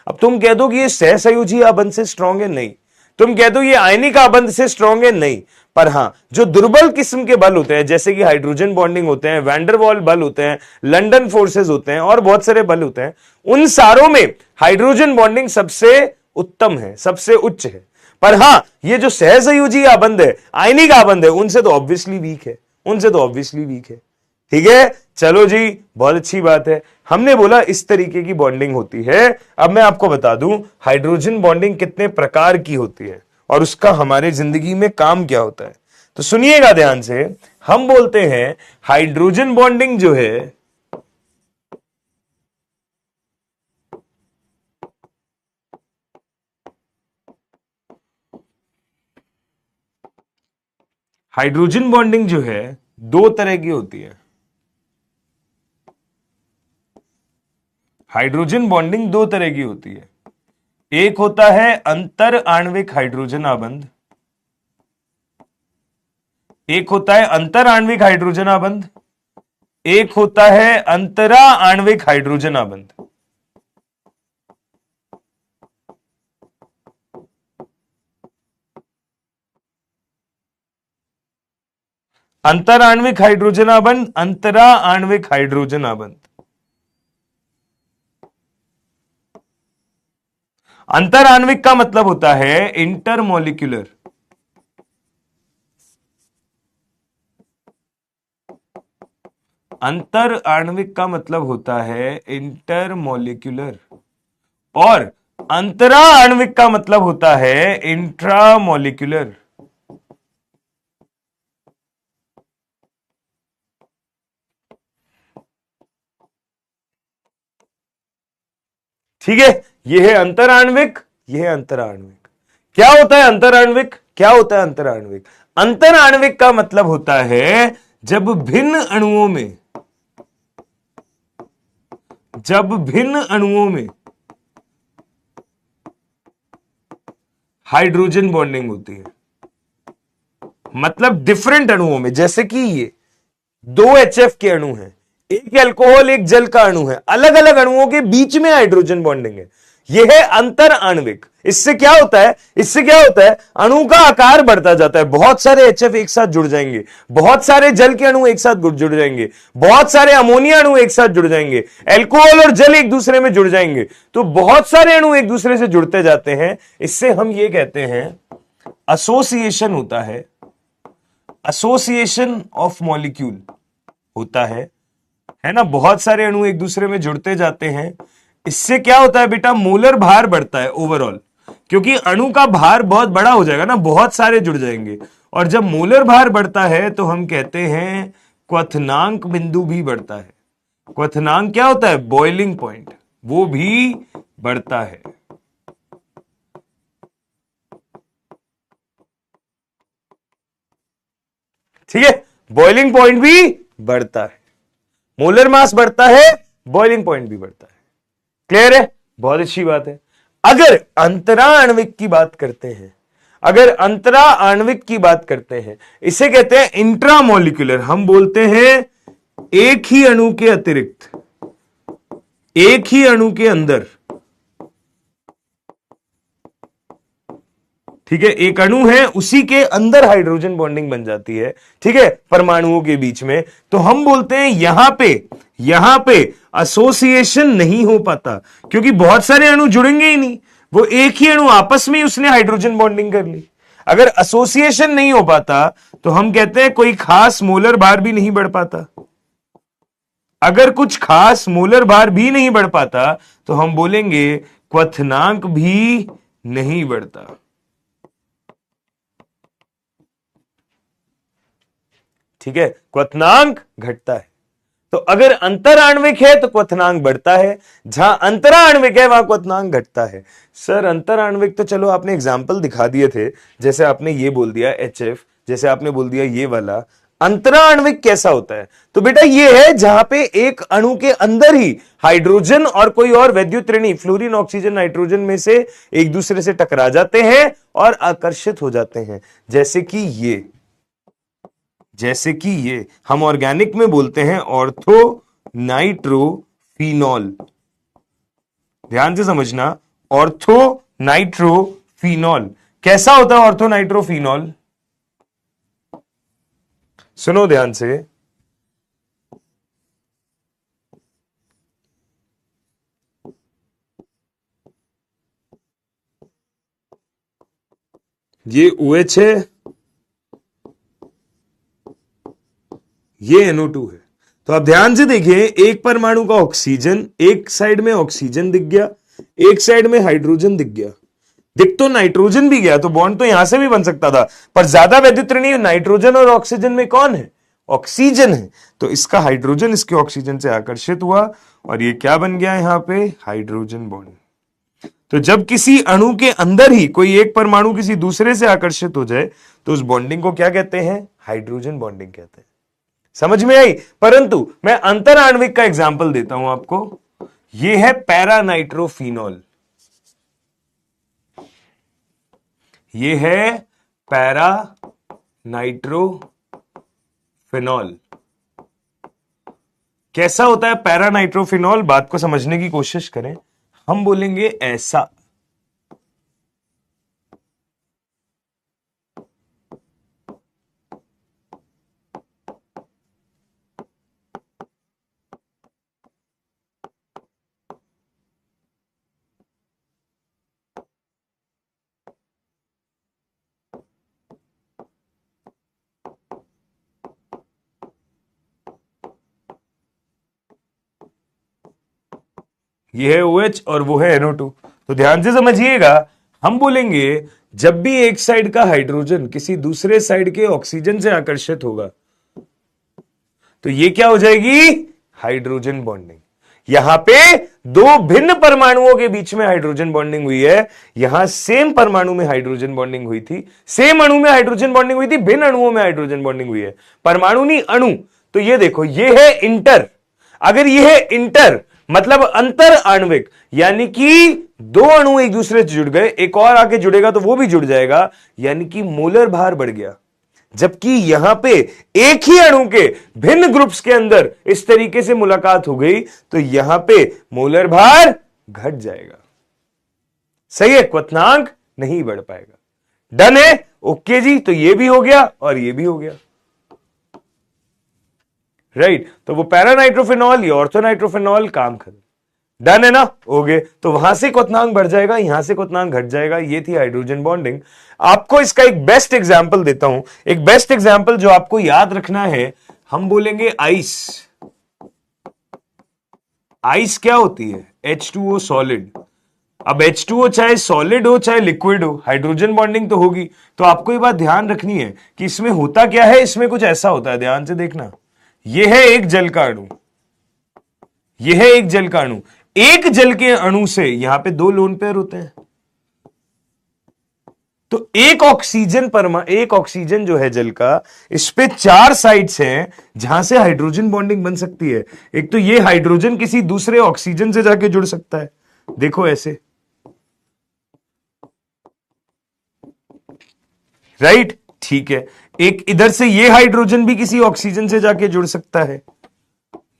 अब तुम कह दो कि यह सहसंयोजी आबंध से स्ट्रांग है, नहीं। तुम कह दो ये आयनिक आबंध से स्ट्रांग है, नहीं। पर हां, जो दुर्बल किस्म के बल होते हैं, जैसे कि हाइड्रोजन बॉन्डिंग होते हैं, वैंडरवॉल बल होते हैं, लंदन फोर्सेस होते हैं और बहुत सारे बल होते हैं, उन सारों में हाइड्रोजन बॉन्डिंग सबसे उत्तम है, सबसे उच्च है। पर हां, ये जो सहसंयोजी आबंध है, आयनिक आबंध है, उनसे तो ऑब्वियसली वीक है, उनसे तो ऑब्वियसली वीक है। ठीक है, चलो जी, बहुत अच्छी बात है। हमने बोला इस तरीके की बॉन्डिंग होती है। अब मैं आपको बता दूं हाइड्रोजन बॉन्डिंग कितने प्रकार की होती है और उसका हमारे जिंदगी में काम क्या होता है। तो सुनिएगा ध्यान से। हम बोलते हैं हाइड्रोजन बॉन्डिंग जो है, हाइड्रोजन बॉन्डिंग जो है दो तरह की होती है। हाइड्रोजन बॉन्डिंग दो तरह की होती है। एक होता है अंतर आणविक हाइड्रोजन आबंध, एक होता है अंतर आणविक हाइड्रोजन आबंध, एक होता है अंतरा आणविक हाइड्रोजन आबंध। अंतर आणविक हाइड्रोजन आबंध, अंतरा आणविक हाइड्रोजन आबंध। अंतर आणविक का मतलब होता है इंटरमोलिक्यूलर। अंतर आणविक का मतलब होता है इंटरमोलिक्यूलर और अंतरा आणविक का मतलब होता है इंट्रामोलिक्यूलर। ठीक है, यह है अंतर आणविक, यह है अंतर आणविक। क्या होता है अंतर आणविक, क्या होता है अंतर आणविक? अंतर आणविक का मतलब होता है जब भिन्न अणुओं में, जब भिन्न अणुओं में हाइड्रोजन बॉन्डिंग होती है। मतलब डिफरेंट अणुओं में, जैसे कि ये दो एचएफ के अणु हैं, एक अल्कोहल एक जल का अणु है, अलग अलग अणुओं के बीच में हाइड्रोजन बॉन्डिंग है। यह है अंतर आणविक। इससे क्या होता है, इससे क्या होता है, अणु का आकार बढ़ता जाता है। बहुत सारे एचएफ एक साथ जुड़ जाएंगे, बहुत सारे जल के अणु एक साथ जुड़ जाएंगे, बहुत सारे अमोनिया अणु एक साथ जुड़ जाएंगे, अल्कोहल और जल एक दूसरे में जुड़ जाएंगे। तो बहुत सारे अणु एक दूसरे से जुड़ते जाते हैं। इससे हम ये कहते हैं एसोसिएशन होता है, एसोसिएशन ऑफ मॉलिक्यूल होता है ना। बहुत सारे अणु एक दूसरे में जुड़ते जाते हैं। इससे क्या होता है बेटा, मोलर भार बढ़ता है ओवरऑल, क्योंकि अणु का भार बहुत बड़ा हो जाएगा ना, बहुत सारे जुड़ जाएंगे। और जब मोलर भार बढ़ता है तो हम कहते हैं क्वथनांक बिंदु भी बढ़ता है। क्वथनांक क्या होता है, बॉइलिंग पॉइंट, वो भी बढ़ता है। ठीक है, बॉइलिंग पॉइंट भी बढ़ता है, मोलर मास बढ़ता है, बॉइलिंग पॉइंट भी बढ़ता है। क्लियर है, बहुत अच्छी बात है। अगर अंतरा आणविक की बात करते हैं, अगर अंतरा आणविक की बात करते हैं, इसे कहते हैं इंट्रामोलिकुलर। हम बोलते हैं एक ही अणु के अतिरिक्त, एक ही अणु के अंदर, ठीक है, एक अणु है उसी के अंदर हाइड्रोजन बॉन्डिंग बन जाती है, ठीक है, परमाणुओं के बीच में, तो हम बोलते हैं यहां पे एसोसिएशन नहीं हो पाता, क्योंकि बहुत सारे अणु जुड़ेंगे ही नहीं, वो एक ही अणु आपस में उसने हाइड्रोजन बॉन्डिंग कर ली। अगर एसोसिएशन नहीं हो पाता तो हम कहते हैं कोई खास मोलर भार भी नहीं बढ़ पाता। अगर कुछ खास मोलर भार भी नहीं बढ़ पाता तो हम बोलेंगे क्वथनांक भी नहीं बढ़ता। ठीक है, क्वथनांक घटता है। तो अगर अंतर आणविक है तो क्वथनांक बढ़ता है, जहां अंतरा आणविक है वहां क्वथनांक घटता है। सर अंतर आणविक तो चलो आपने एग्जाम्पल दिखा दिए थे, जैसे आपने ये बोल दिया HF, जैसे आपने बोल दिया ये वाला। अंतरा आणविक कैसा होता है? तो बेटा ये है जहां पे एक अणु के अंदर ही हाइड्रोजन और कोई और वैद्युत ऋणी फ्लोरीन ऑक्सीजन नाइट्रोजन में से एक दूसरे से टकरा जाते हैं और आकर्षित हो जाते हैं, जैसे कि ये हम ऑर्गेनिक में बोलते हैं ऑर्थो नाइट्रोफिनॉल। ध्यान से समझना, ऑर्थो नाइट्रोफिनॉल कैसा होता है? ऑर्थो नाइट्रोफिनॉल सुनो ध्यान से, ये OH है, ये NO2 है। तो आप ध्यान से देखिए, एक परमाणु का ऑक्सीजन, एक साइड में ऑक्सीजन दिख गया, एक साइड में हाइड्रोजन दिख गया, दिख तो नाइट्रोजन भी गया, तो बॉन्ड तो यहां से भी बन सकता था, पर ज्यादा वैद्युत ऋणी नाइट्रोजन और ऑक्सीजन में कौन है? ऑक्सीजन है। तो इसका हाइड्रोजन इसके ऑक्सीजन से आकर्षित हुआ और ये क्या बन गया यहां पे? Hydrogen bond. तो जब किसी अणु के अंदर ही कोई एक परमाणु किसी दूसरे से आकर्षित हो जाए तो उस बॉन्डिंग को क्या कहते हैं? हाइड्रोजन बॉन्डिंग कहते हैं। समझ में आई? परंतु मैं अंतर आणविक का एग्जाम्पल देता हूं आपको। यह है पैरानाइट्रोफिनॉल, ये है पैरानाइट्रोफिनॉल। कैसा होता है पैरानाइट्रोफिनॉल? बात को समझने की कोशिश करें। हम बोलेंगे ऐसा, ये है OH और वो है NO2। तो ध्यान से समझिएगा, हम बोलेंगे जब भी एक साइड का हाइड्रोजन किसी दूसरे साइड के ऑक्सीजन से आकर्षित होगा तो ये क्या हो जाएगी? Hydrogen bonding. यहां पे दो भिन्न परमाणुओं के बीच में हाइड्रोजन बॉन्डिंग हुई है, यहां सेम परमाणु में हाइड्रोजन बॉन्डिंग हुई थी, सेम अणु में हाइड्रोजन बॉन्डिंग हुई थी, भिन्न अणुओं में हाइड्रोजन बॉन्डिंग हुई है, परमाणु नहीं अणु। तो ये देखो, ये है इंटर। अगर ये है इंटर मतलब अंतर आणविक, यानी कि दो अणु एक दूसरे से जुड़ गए, एक और आके जुड़ेगा तो वो भी जुड़ जाएगा, यानी कि मोलर भार बढ़ गया। जबकि यहां पे एक ही अणु के भिन्न ग्रुप्स के अंदर इस तरीके से मुलाकात हो गई तो यहां पे मोलर भार घट जाएगा। सही है, क्वथनांक नहीं बढ़ पाएगा। डन है? ओके जी। तो ये भी हो गया और ये भी हो गया, राइट। तो वो पैरानाइट्रोफिनॉल, ये ऑर्थोनाइट्रोफिनॉल, काम खत्म। डन है ना? हो गए। तो वहां से क्वथनांक बढ़ जाएगा, यहां से क्वथनांक घट जाएगा। ये थी हाइड्रोजन बॉन्डिंग। आपको इसका एक बेस्ट एग्जांपल देता हूं, एक बेस्ट एग्जांपल जो आपको याद रखना है। हम बोलेंगे आइस। आइस क्या होती है? H2O solid. अब H2O चाहे सॉलिड हो चाहे लिक्विड हो, हाइड्रोजन बॉन्डिंग तो होगी। तो आपको ये बात ध्यान रखनी है कि इसमें होता क्या है, इसमें कुछ ऐसा होता है, ध्यान से देखना। यह है एक जल का अणु, यह है एक जल का अणु। एक जल के अणु से यहां पे दो लोन पेयर होते हैं, तो एक ऑक्सीजन जो है जल का, इस पे 4 साइड्स हैं जहां से हाइड्रोजन बॉन्डिंग बन सकती है। एक तो ये हाइड्रोजन किसी दूसरे ऑक्सीजन से जाके जुड़ सकता है, देखो ऐसे। राइट, ठीक है। एक इधर से ये हाइड्रोजन भी किसी ऑक्सीजन से जाके जुड़ सकता है,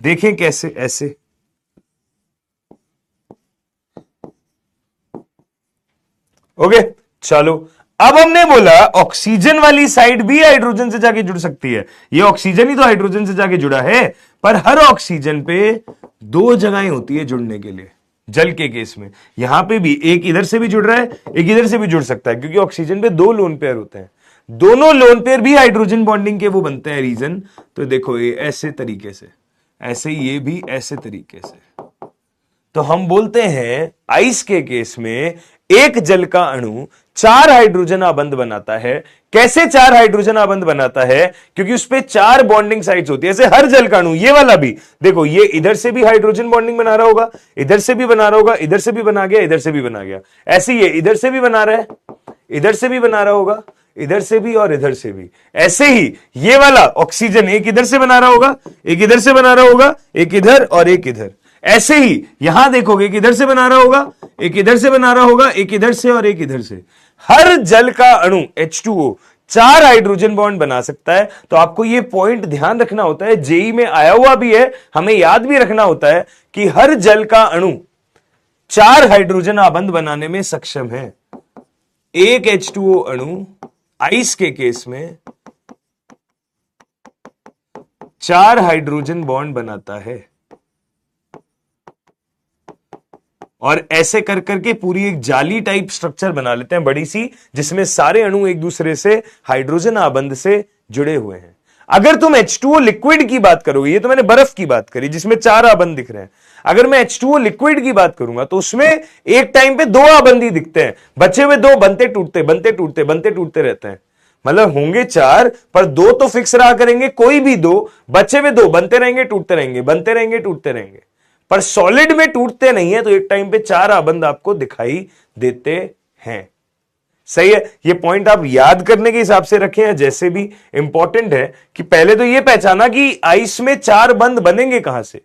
देखें कैसे, ऐसे। ओके, चलो अब हमने बोला ऑक्सीजन वाली साइड भी हाइड्रोजन से जाके जुड़ सकती है। ये ऑक्सीजन ही तो हाइड्रोजन से जाके जुड़ा है, पर हर ऑक्सीजन पे दो जगहें होती है जुड़ने के लिए। जल के केस में यहां पे भी एक इधर से भी जुड़ रहा है, एक इधर से भी जुड़ सकता है, क्योंकि ऑक्सीजन पे दो लोन पेयर होते हैं। दोनों लोन पेयर भी हाइड्रोजन बॉन्डिंग के वो बनते हैं रीजन। तो देखो ये ऐसे तरीके से, ऐसे ये भी ऐसे तरीके से। तो हम बोलते हैं आइस के केस में एक जल का अणु चार हाइड्रोजन आबंध बनाता है। कैसे चार हाइड्रोजन आबंध बनाता है? क्योंकि उस पे चार बॉन्डिंग साइट्स होती है। ऐसे हर जल का अणु, ये वाला भी देखो, ये इधर से भी हाइड्रोजन बॉन्डिंग बना रहा होगा, इधर से भी बना रहा होगा, इधर से भी बना गया, इधर से भी बना गया। ऐसे ये इधर से भी बना रहा है, इधर से भी बना रहा होगा, इधर से भी और इधर से भी। ऐसे ही ये वाला ऑक्सीजन एक इधर से बना रहा होगा, एक इधर से बना रहा होगा, एक इधर और एक इधर। ऐसे ही यहां देखोगे कि इधर से बना रहा होगा, एक इधर से बना रहा होगा, एक इधर से और एक इधर से। हर जल का अणु H2O चार हाइड्रोजन बॉन्ड बना सकता है। तो आपको यह पॉइंट ध्यान रखना होता है, जेई में आया हुआ भी है, हमें याद भी रखना होता है कि हर जल का अणु चार हाइड्रोजन आबंध बनाने में सक्षम है। एक H2O अणु आइस के केस में चार हाइड्रोजन बॉन्ड बनाता है। और ऐसे कर करके पूरी एक जाली टाइप स्ट्रक्चर बना लेते हैं बड़ी सी, जिसमें सारे अणु एक दूसरे से हाइड्रोजन आबंध से जुड़े हुए हैं। अगर तुम H2O लिक्विड की बात करोगे, ये तो मैंने बर्फ की बात करी जिसमें चार आबंध दिख रहे हैं। अगर मैं H2O लिक्विड की बात करूंगा तो उसमें एक टाइम पे दो आबंध ही दिखते हैं, बचे हुए दो बनते टूटते बनते टूटते बनते टूटते रहते हैं। मतलब होंगे चार, पर दो तो फिक्स रहा करेंगे, कोई भी दो, बचे हुए दो बनते रहेंगे टूटते रहेंगे, बनते रहेंगे टूटते रहेंगे। पर सॉलिड में टूटते नहीं है, तो एक टाइम पे चार आबंध आपको दिखाई देते हैं। सही है, ये पॉइंट आप याद करने के हिसाब से रखें या जैसे भी, इंपॉर्टेंट है कि पहले तो ये पहचाना कि आइस में चार बंध बनेंगे कहां से।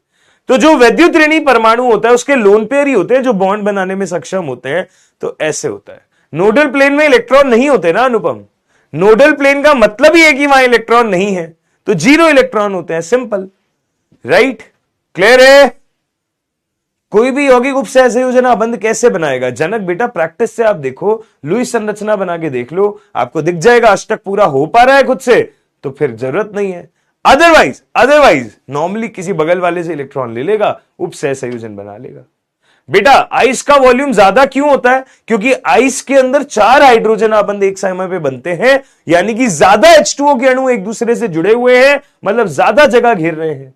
तो जो वैद्युत ऋणी परमाणु होता है उसके लोन पेयर ही होते हैं जो बॉन्ड बनाने में सक्षम होते हैं। तो ऐसे होता है। नोडल प्लेन में इलेक्ट्रॉन नहीं होते ना अनुपम, नोडल प्लेन का मतलब ही है कि वहां इलेक्ट्रॉन नहीं है, तो जीरो इलेक्ट्रॉन होते हैं, सिंपल, राइट, क्लियर है। कोई भी यौगिक उपसहसंयोजन आबंध कैसे बनाएगा? जनक बेटा प्रैक्टिस से आप देखो, लुईस संरचना बना के देख लो, आपको दिख जाएगा। अष्टक पूरा हो पा रहा है खुद से तो फिर जरूरत नहीं है। अदरवाइज नॉर्मली किसी बगल वाले से इलेक्ट्रॉन ले लेगा, उपसहसंयोजन बना लेगा। बेटा आइस का वॉल्यूम ज्यादा क्यों होता है? क्योंकि आइस के अंदर चार हाइड्रोजन आबंध एक समय पे बनते हैं, यानी कि ज्यादा H2O के अणु एक दूसरे से जुड़े हुए हैं, मतलब ज्यादा जगह घेर रहे हैं।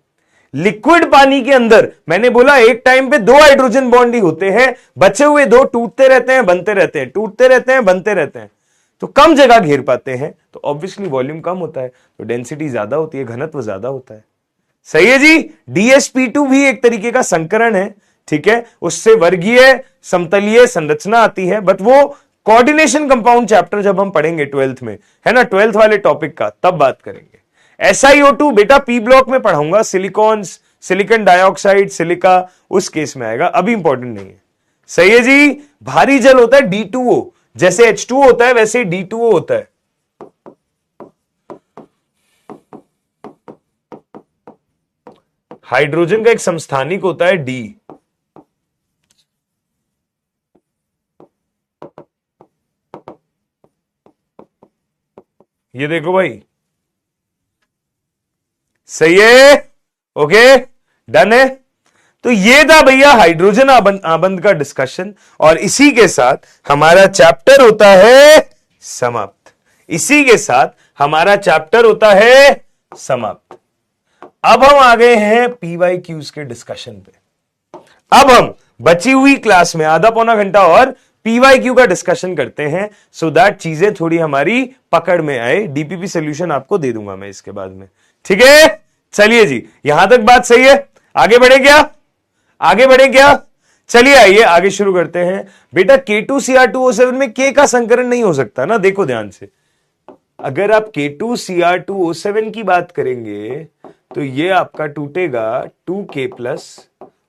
लिक्विड पानी के अंदर मैंने बोला एक टाइम पे दो हाइड्रोजन बॉन्ड ही होते हैं, बचे हुए दो टूटते रहते हैं, बनते रहते हैं, टूटते रहते हैं, बनते रहते हैं, तो कम जगह घेर पाते हैं, तो ऑब्वियसली वॉल्यूम कम होता है, तो डेंसिटी ज्यादा होती है, घनत्व ज्यादा होता है। सही है जी। DsP2 भी एक तरीके का संकरण है, ठीक है, उससे वर्गीय समतलीय संरचना आती है, बट वो कोऑर्डिनेशन कंपाउंड चैप्टर जब हम पढ़ेंगे 12th में, है ना, 12th वाले टॉपिक का, तब बात करेंगे। SiO2 बेटा पी ब्लॉक में पढ़ाऊंगा, सिलिकॉन्स, सिलिकॉन डाइऑक्साइड, सिलिका, उस केस में आएगा, अभी इंपॉर्टेंट नहीं है। सही है जी। भारी जल होता है D2O, जैसे H2O होता है वैसे D2O होता है। हाइड्रोजन का एक समस्थानिक होता है D। ये देखो भाई, सही है, ओके, डन है। तो ये था भैया हाइड्रोजन आबंध का डिस्कशन, और इसी के साथ हमारा चैप्टर होता है समाप्त। इसी के साथ हमारा चैप्टर होता है समाप्त। अब हम आ गए हैं PYQs के डिस्कशन पे। अब हम बची हुई क्लास में आधा पौना घंटा और PYQ का डिस्कशन करते हैं, सो दैट चीजें थोड़ी हमारी पकड़ में आए। DPP सोल्यूशन आपको दे दूंगा मैं इसके बाद में, ठीक है। चलिए जी, यहां तक बात सही है, आगे बढ़े क्या? आगे बढ़े क्या? चलिए आइए आगे शुरू करते हैं। बेटा K2Cr2O7 में K का संकरण नहीं हो सकता ना, देखो ध्यान से। अगर आप K2Cr2O7 की बात करेंगे तो ये आपका टूटेगा 2K+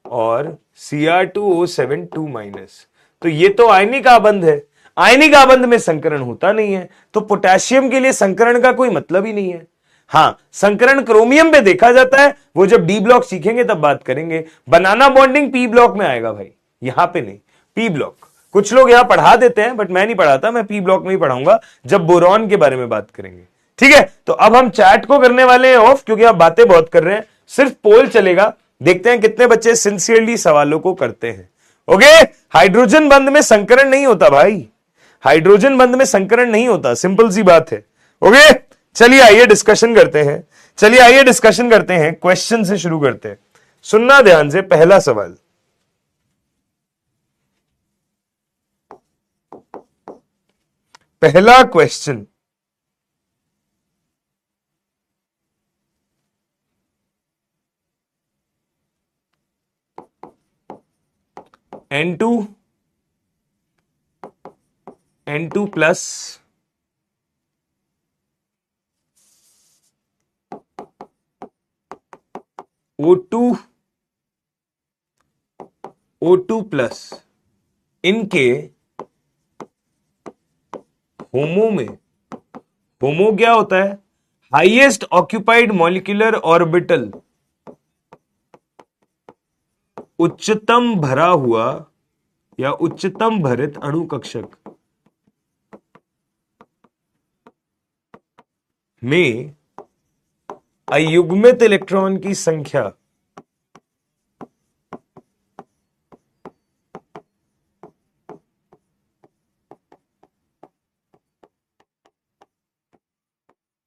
और Cr2O7 2-, तो ये तो आयनिक आबंध है। आयनिक आबंध में संकरण होता नहीं है, तो पोटेशियम के लिए संकरण का कोई मतलब ही नहीं है। हां, संकरण क्रोमियम पे देखा जाता है, वो जब डी ब्लॉक सीखेंगे तब बात करेंगे। बनाना बॉन्डिंग पी ब्लॉक में आएगा भाई, यहां पे नहीं। पी ब्लॉक कुछ लोग यहां पढ़ा देते हैं, बट मैं नहीं पढ़ाता, मैं पी ब्लॉक में ही पढ़ाऊंगा जब बोरॉन के बारे में बात करेंगे। ठीक है, तो अब हम चैट को करने वाले हैं ऑफ, क्योंकि आप बातें बहुत कर रहे हैं। सिर्फ पोल चलेगा, देखते हैं कितने बच्चे सिंसियरली सवालों को करते हैं। ओके, हाइड्रोजन बंध में संकरण नहीं होता भाई, हाइड्रोजन बंध में संकरण नहीं होता, सिंपल सी बात है। ओके, चलिए आइए डिस्कशन करते हैं, चलिए आइए डिस्कशन करते हैं। क्वेश्चन से शुरू करते हैं, सुनना ध्यान से। पहला सवाल, पहला question, N2 plus O2 plus इनके होमो में, होमो क्या होता है? हाईएस्ट ऑक्यूपाइड मॉलिक्यूलर ऑर्बिटल, उच्चतम भरा हुआ या उच्चतम भरित अणु कक्षक में अयुग्मित इलेक्ट्रॉन की संख्या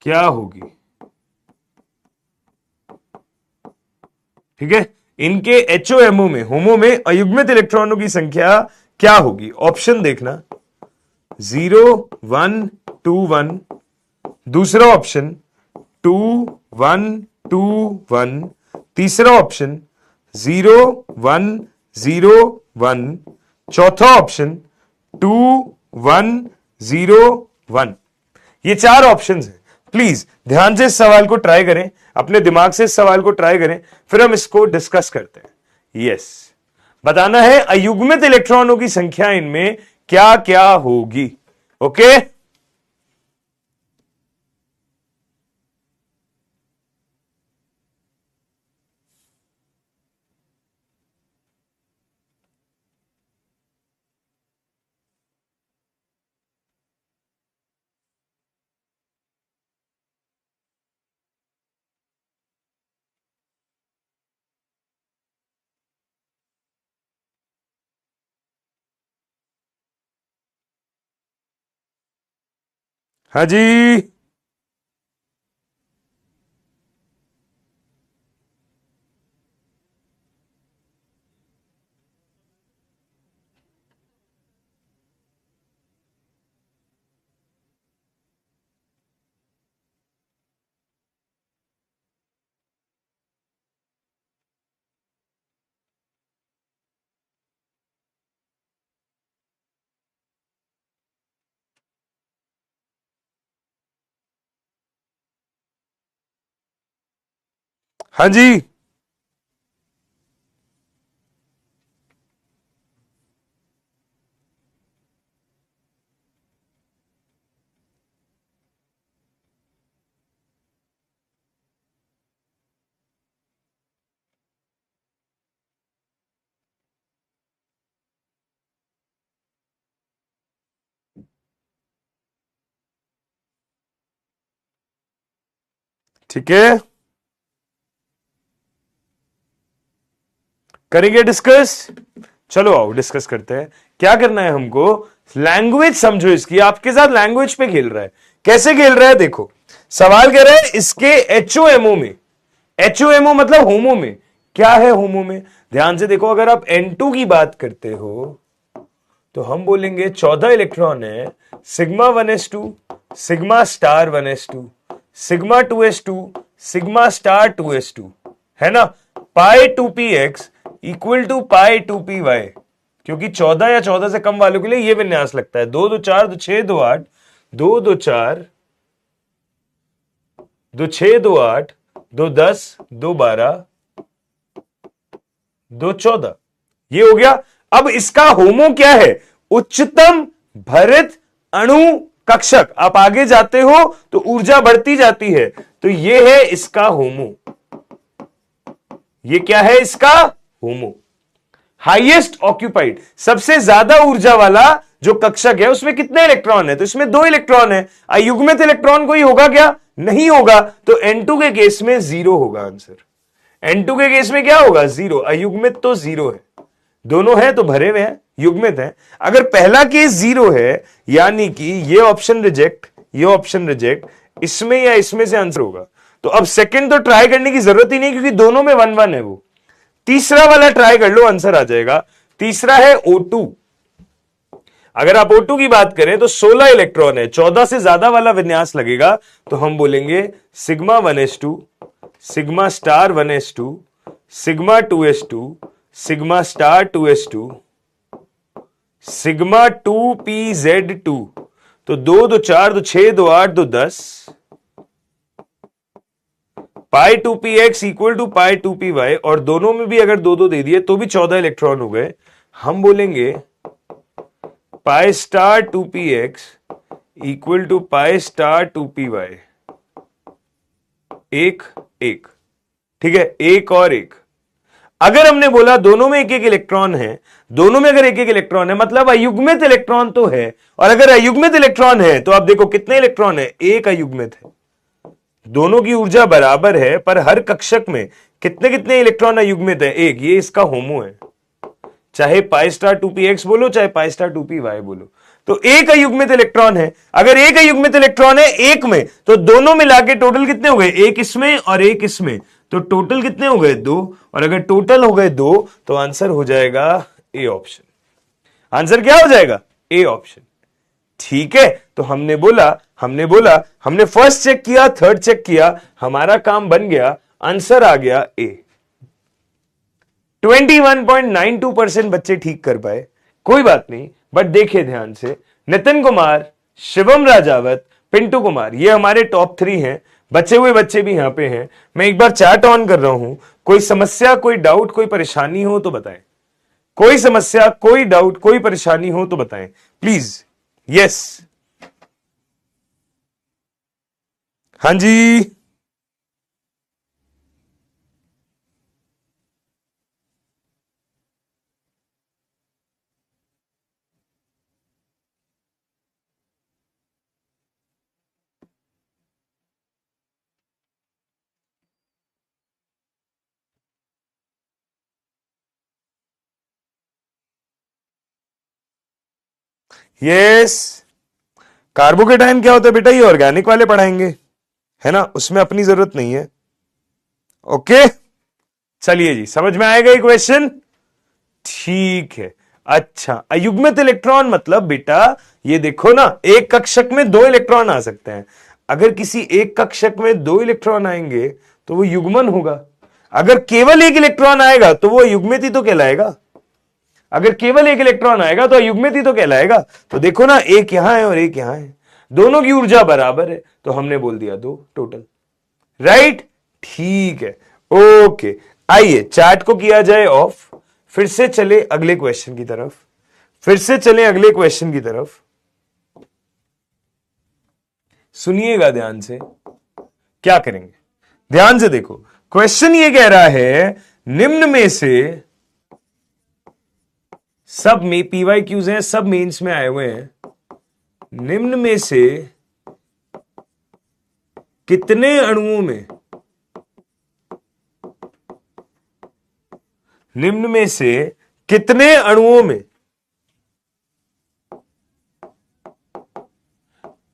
क्या होगी? ठीक है, इनके HOMO में, होमो में अयुग्मित इलेक्ट्रॉनों की संख्या क्या होगी? ऑप्शन देखना, 0 1 2 1, दूसरा ऑप्शन 2 1 2 1, तीसरा ऑप्शन 0 1 0 1, चौथा ऑप्शन 2 1 0 1। ये चार ऑप्शंस हैं। प्लीज ध्यान से इस सवाल को ट्राई करें, अपने दिमाग से इस सवाल को ट्राई करें, फिर हम इसको डिस्कस करते हैं। यस, बताना है अयुग्मित इलेक्ट्रॉनों की संख्या इनमें क्या क्या होगी। ओके, हाँ जी, हाँ जी, ठीक है, करेंगे डिस्कस। चलो आओ डिस्कस करते हैं। क्या करना है हमको? लैंग्वेज समझो इसकी, आपके साथ लैंग्वेज पे खेल रहा है। कैसे खेल रहा है देखो, सवाल कह रहा है इसके HOMO में, HOMO मतलब होमो में, क्या है होमो में? ध्यान से देखो, अगर आप N2 की बात करते हो तो हम बोलेंगे 14 इलेक्ट्रॉन है, sigma 1s2, sigma star 1s2, sigma 2s2, sigma star 2s2, है ना? पाई 2px equal to pi 2py, क्योंकि 14 या 14 से कम वालों के लिए यह विन्यास लगता है। 2 2 4 2 6 2 8, 2 2 4 2 6 2 8, 2 10 2 12 2 14, ये हो गया। अब इसका होमो क्या है? उच्चतम भरित अणु कक्षक। आप आगे जाते हो तो ऊर्जा बढ़ती जाती है, तो ये है इसका होमो। ये क्या है इसका होमो। हाईएस्ट ऑक्यूपाइड, सबसे ज्यादा ऊर्जा वाला जो कक्षक है उसमें कितने इलेक्ट्रॉन है, तो इसमें 2 इलेक्ट्रॉन है। अयुग्मित इलेक्ट्रॉन कोई होगा क्या, नहीं होगा, तो N2 के केस में 0 होगा आंसर। N2 के केस में क्या होगा, 0। अयुग्मित तो 0 है, दोनों है तो भरे हुए हैं, युग्मित है। अगर पहला केस 0 है यानी कि ये ऑप्शन रिजेक्ट, ये ऑप्शन रिजेक्ट, इसमें या इसमें से आंसर होगा। तो अब सेकंड तो ट्राई करने की जरूरत ही नहीं क्योंकि दोनों में 1 1 है। वो तीसरा वाला ट्राई कर लो, आंसर आ जाएगा। तीसरा है O2। अगर आप O2 की बात करें तो 16 इलेक्ट्रॉन है, 14 से ज्यादा वाला विन्यास लगेगा, तो हम बोलेंगे sigma 1s2, sigma star 1s2, sigma 2s2, sigma star 2s2, sigma 2pz2। तो 2 2 4 2 6 2 8 2 10, पाई 2px equal to pi 2py, और दोनों में भी अगर 2 2 दे दिए तो भी 14 इलेक्ट्रॉन हो गए। हम बोलेंगे pi star 2px equal to pi star 2py। एक एक, ठीक है, एक और एक। अगर हमने बोला दोनों में एक एक इलेक्ट्रॉन है, दोनों में अगर एक एक इलेक्ट्रॉन है मतलब अयुग्मित इलेक्ट्रॉन तो है, और अगर अयुग्मित इलेक्ट्रॉन है तो आप देखो कितने इलेक्ट्रॉन है, एक अयुग्मित है। दोनों की ऊर्जा बराबर है पर हर कक्षक में कितने कितने इलेक्ट्रॉन अयुग्मित है, एक। ये इसका होमो है, चाहे पाई स्टार 2px बोलो चाहे पाई स्टार 2py बोलो, तो एक अयुग्मित इलेक्ट्रॉन है। अगर एक अयुग्मित इलेक्ट्रॉन है एक में, तो दोनों मिला के टोटल कितने हो गए, एक इसमें और एक इसमें, तो टोटल कितने हो गए, 2। और अगर टोटल हो गए 2 तो आंसर हो जाएगा ए ऑप्शन। आंसर क्या हो जाएगा, ए ऑप्शन। ठीक है, तो हमने बोला हमने फर्स्ट चेक किया, थर्ड चेक किया, हमारा काम बन गया, आंसर आ गया ए। 21.92% बच्चे ठीक कर पाए, कोई बात नहीं, बट देखिए ध्यान से, नितिन कुमार, शिवम राजावत, पिंटू कुमार, ये हमारे टॉप 3 हैं। बचे हुए बच्चे भी यहां पे हैं। मैं एक बार चैट ऑन कर रहा हूं, कोई समस्या, कोई डाउट, कोई परेशानी हो तो बताएं। कोई समस्या, कोई डाउट, कोई परेशानी हो तो बताएं प्लीज। यस, हाँ जी, यस। कार्बोकेटाइन क्या होता है बेटा, ये ऑर्गेनिक वाले पढ़ाएंगे, है ना, उसमें अपनी जरूरत नहीं है। ओके, चलिए जी, समझ में आएगा ये क्वेश्चन, ठीक है। अच्छा, अयुग्मित इलेक्ट्रॉन मतलब बेटा ये देखो ना, एक कक्षक में 2 इलेक्ट्रॉन आ सकते हैं। अगर किसी एक कक्षक में 2 इलेक्ट्रॉन आएंगे तो वो युग्मन होगा। अगर केवल एक इलेक्ट्रॉन आएगा तो वो युग्मित ही तो कहलाएगा। अगर केवल एक इलेक्ट्रॉन आएगा तो अयुग्मित ही तो कहलाएगा। तो देखो ना, एक यहां है और एक यहां है, दोनों की ऊर्जा बराबर है, तो हमने बोल दिया 2 टोटल, राइट, ठीक है। ओके, आइए चैट को किया जाए ऑफ, फिर से चले अगले क्वेश्चन की तरफ, सुनिएगा ध्यान से, क्या करेंगे ध्यान से देखो। क्वेश्चन ये कह रहा है निम्न में से, सब में PYQs हैं, सब मेंस में आए हुए हैं, निम्न में से कितने अणुओं में, निम्न में से कितने अणुओं में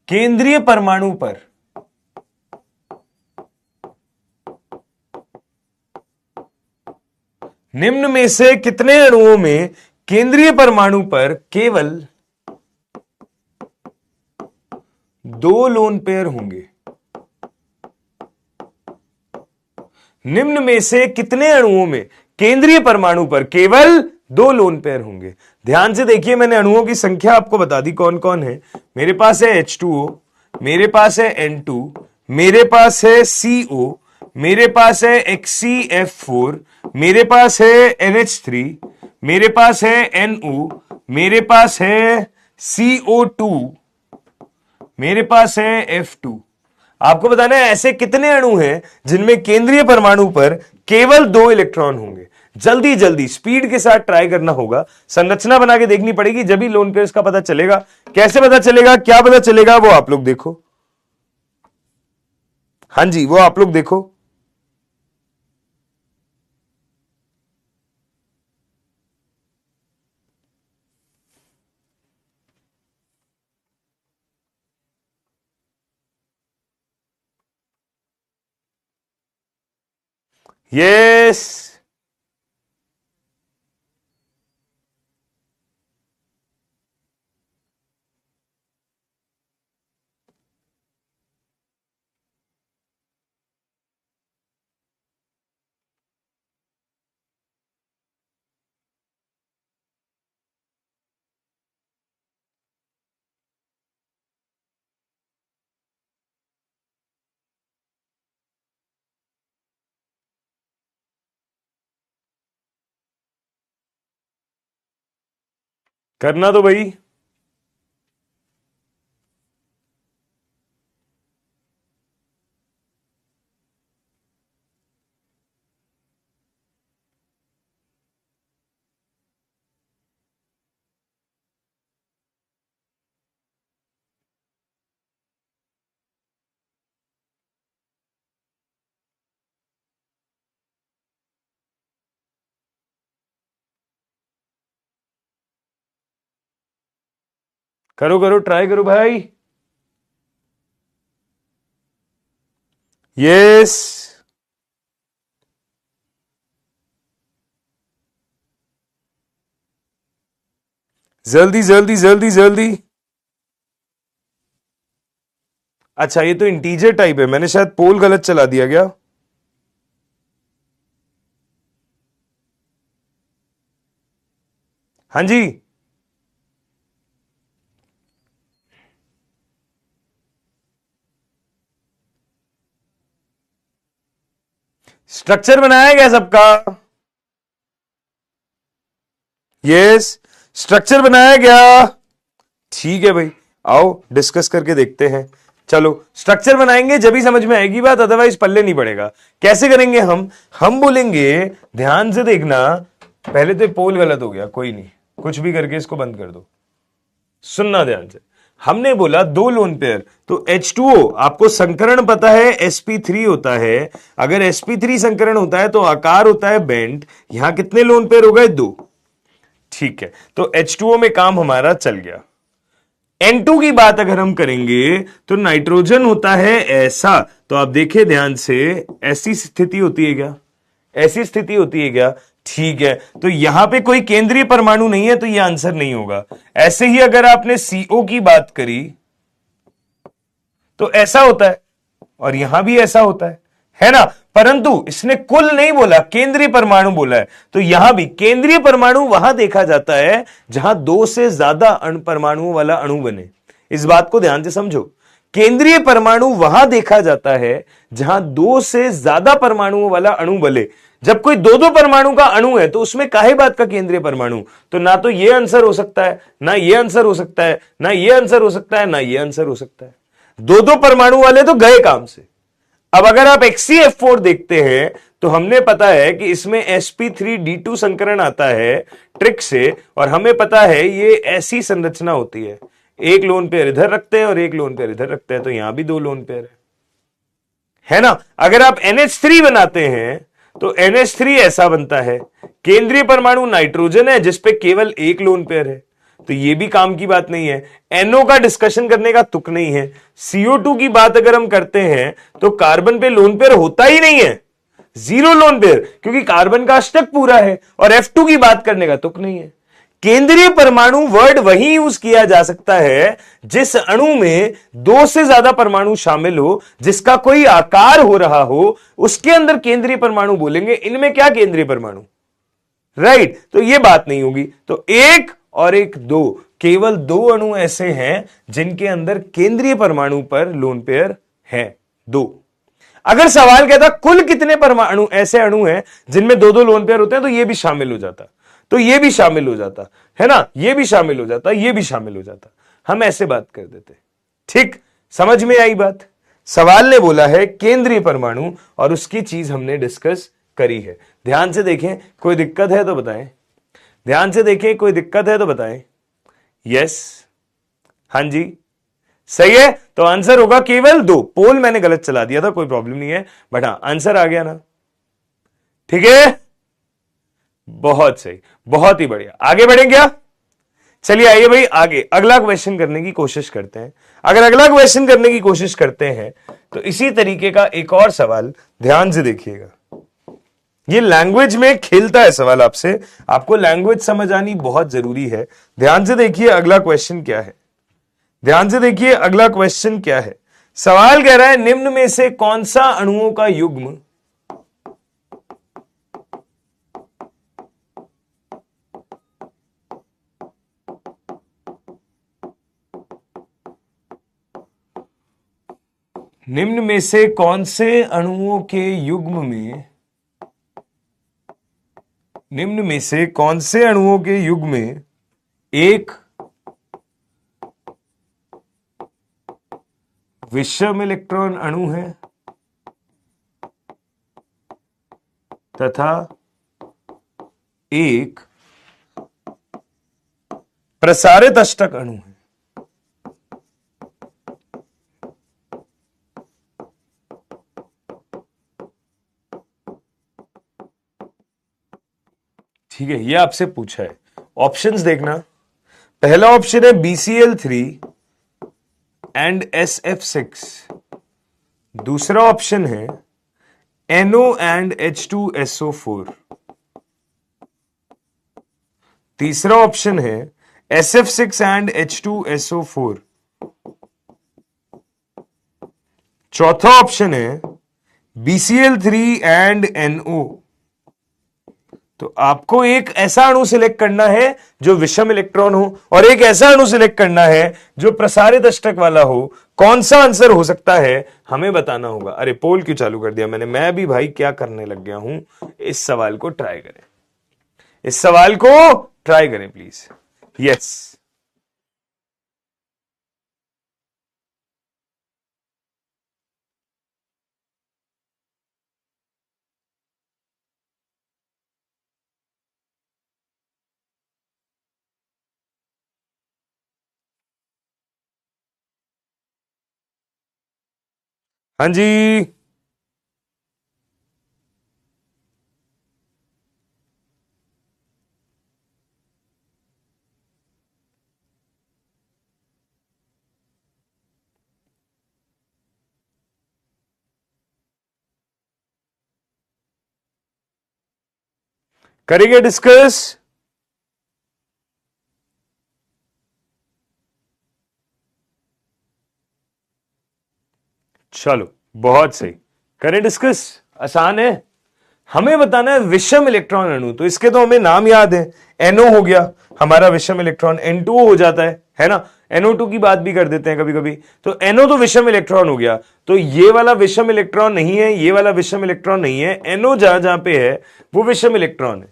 केंद्रीय परमाणु पर निम्न में से कितने अणुओं में केंद्रीय परमाणु पर केवल 2 लोन पेयर होंगे। निम्न में से कितने अणुओं में केंद्रीय परमाणु पर केवल 2 लोन पेयर होंगे। ध्यान से देखिए, मैंने अणुओं की संख्या आपको बता दी कौन कौन है। मेरे पास है H2O, मेरे पास है N2, मेरे पास है CO, मेरे पास है HCF4, मेरे पास है NH3, मेरे पास है NO, मेरे पास है CO2, मेरे पास है F2। आपको बताना है ऐसे कितने अणु हैं जिनमें केंद्रीय परमाणु पर केवल 2 इलेक्ट्रॉन होंगे। जल्दी जल्दी स्पीड के साथ ट्राई करना होगा, संरचना बना के देखनी पड़ेगी, जब ही लोन पेयर्स का पता चलेगा। कैसे पता चलेगा, क्या पता चलेगा, वो आप लोग देखो। हां जी, वो आप लोग देखो। यस, करना तो भाई। करो करो, ट्राई करो भाई। यस, जल्दी जल्दी जल्दी जल्दी। अच्छा, ये तो इंटीजर टाइप है, मैंने शायद पोल गलत चला दिया क्या? हाँ जी, स्ट्रक्चर बनाया गया सबका? यस, स्ट्रक्चर बनाया गया। ठीक है भाई, आओ डिस्कस करके देखते हैं। चलो स्ट्रक्चर बनाएंगे जब ही समझ में आएगी बात, अदरवाइज पल्ले नहीं पड़ेगा। कैसे करेंगे हम बोलेंगे, ध्यान से देखना। पहले तो पोल गलत हो गया, कोई नहीं, कुछ भी करके इसको बंद कर दो। सुनना ध्यान से, हमने बोला 2 लोन पेयर, तो H2O आपको संकरण पता है sp3 होता है। अगर sp3 संकरण होता है तो आकार होता है बेंट। यहां कितने लोन पेयर हो गए? 2। ठीक है, तो H2O में काम हमारा चल गया। N2 की बात अगर हम करेंगे तो नाइट्रोजन होता है ऐसा, तो आप देखिए ध्यान से, ऐसी स्थिति होती है क्या? ऐसी स्थिति होती है क्या? ठीक है, तो यहां पे कोई केंद्रीय परमाणु नहीं है, तो यह आंसर नहीं होगा। ऐसे ही अगर आपने CO की बात करी तो ऐसा होता है, और यहां भी ऐसा होता है ना? परंतु इसने कुल नहीं बोला, केंद्रीय परमाणु बोला है। तो यहां भी केंद्रीय परमाणु वहां देखा जाता है जहां 2 से ज्यादा परमाणुओं वाला अणु बने। इस बात को ध्यान से समझो, केंद्रीय परमाणु वहां देखा जाता है जहां 2 से ज्यादा परमाणुओं वाला अणु बने। जब कोई 2-2 परमाणु का अणु है तो उसमें काहे बात का केंद्रीय परमाणु? तो ना तो यह आंसर हो सकता है, ना यह आंसर हो सकता है, ना यह आंसर हो सकता है, ना यह आंसर हो सकता है। 2-2 परमाणु वाले तो गए काम से। अब अगर आप HCF4 देखते हैं तो हमने पता है कि इसमें sp3d2 संकरण आता है ट्रिक से, और हमें पता है ये ऐसी संरचना होती है, एक लोन पेयर इधर रखते हैं और एक लोन पेयर इधर रखते हैं, तो यहां भी 2 लोन पेयर है ना? अगर आप NH3 बनाते हैं तो NH3 ऐसा बनता है, केंद्रीय परमाणु नाइट्रोजन है जिसपे केवल एक लोन पेयर है, तो यह भी काम की बात नहीं है। NO का डिस्कशन करने का तुक नहीं है। CO2 की बात अगर हम करते हैं तो कार्बन पे लोन पेयर होता ही नहीं है, 0 लोन पेयर, क्योंकि कार्बन का अष्टक पूरा है, और F2 की बात करने का तुक नहीं है। केंद्रीय परमाणु वर्ड वही यूज किया जा सकता है जिस अणु में 2 से ज्यादा परमाणु शामिल हो, जिसका कोई आकार हो रहा हो, उसके अंदर केंद्रीय परमाणु बोलेंगे। इनमें क्या केंद्रीय परमाणु? राइट, तो यह बात नहीं होगी। तो 1 और 1 2, केवल 2 अणु ऐसे हैं जिनके अंदर केंद्रीय परमाणु पर लोन पेयर है, 2। अगर सवाल कहता कुल कितने परमाणु ऐसे अणु हैं जिनमें 2-2 लोन पेयर होते हैं, तो यह भी शामिल हो जाता, तो यह भी शामिल हो जाता। है ना, ये भी शामिल हो जाता, ये भी शामिल हो जाता, हम ऐसे बात कर देते। ठीक, समझ में आई बात? सवाल ने बोला है केंद्रीय परमाणु और उसकी चीज हमने डिस्कस करी है। ध्यान से देखें, कोई दिक्कत है तो बताएं। ध्यान से देखें, कोई दिक्कत है तो बताएं। यस, हां जी, सही है। तो आंसर होगा केवल 2। पोल मैंने गलत चला दिया था, कोई प्रॉब्लम नहीं है, बट हां आंसर आ गया ना। ठीक है, बहुत सही, बहुत ही बढ़िया। आगे बढ़े क्या? चलिए आइए भाई आगे अगला क्वेश्चन करने की कोशिश करते हैं। अगर अगला क्वेश्चन करने की कोशिश करते हैं तो इसी तरीके का एक और सवाल ध्यान से देखिएगा। ये लैंग्वेज में खेलता है सवाल आपसे, आपको लैंग्वेज समझ आनी बहुत जरूरी है। ध्यान से देखिए अगला क्वेश्चन क्या है। ध्यान से देखिए अगला क्वेश्चन क्या है। सवाल कह रहा है निम्न में से कौन सा अणुओं का युग्म निम्न में से कौन से अणुओं के युग्म में निम्न में से कौन से अणुओं के युग्म में एक विषम इलेक्ट्रॉन अणु है तथा एक प्रसारित अष्टक अणु है। ठीक है, ये आपसे पूछा है। ऑप्शंस देखना, पहला ऑप्शन है BCl3 एंड SF6, दूसरा ऑप्शन है NO एंड H2SO4, तीसरा ऑप्शन है SF6 एंड H2SO4, चौथा ऑप्शन है BCl3 एंड NO। तो आपको एक ऐसा अणु सिलेक्ट करना है जो विषम इलेक्ट्रॉन हो और एक ऐसा अणु सिलेक्ट करना है जो प्रसारित अष्टक वाला हो। कौन सा आंसर हो सकता है हमें बताना होगा। अरे पोल क्यों चालू कर दिया मैंने? मैं भी भाई क्या करने लग गया हूं। इस सवाल को ट्राई करें, इस सवाल को ट्राई करें प्लीज। यस, हाँ जी, करेंगे डिस्कस। चलो बहुत सही, करें डिस्कस। आसान है, हमें बताना है विषम इलेक्ट्रॉन अणु। तो इसके तो हमें नाम याद है, NO हो गया हमारा विषम इलेक्ट्रॉन, N2O हो जाता है ना, NO2 की बात भी कर देते हैं कभी कभी। तो NO तो विषम इलेक्ट्रॉन हो गया, तो ये वाला विषम इलेक्ट्रॉन नहीं है, ये वाला विषम इलेक्ट्रॉन नहीं है, NO जहां जहां पे है वो विषम इलेक्ट्रॉन है।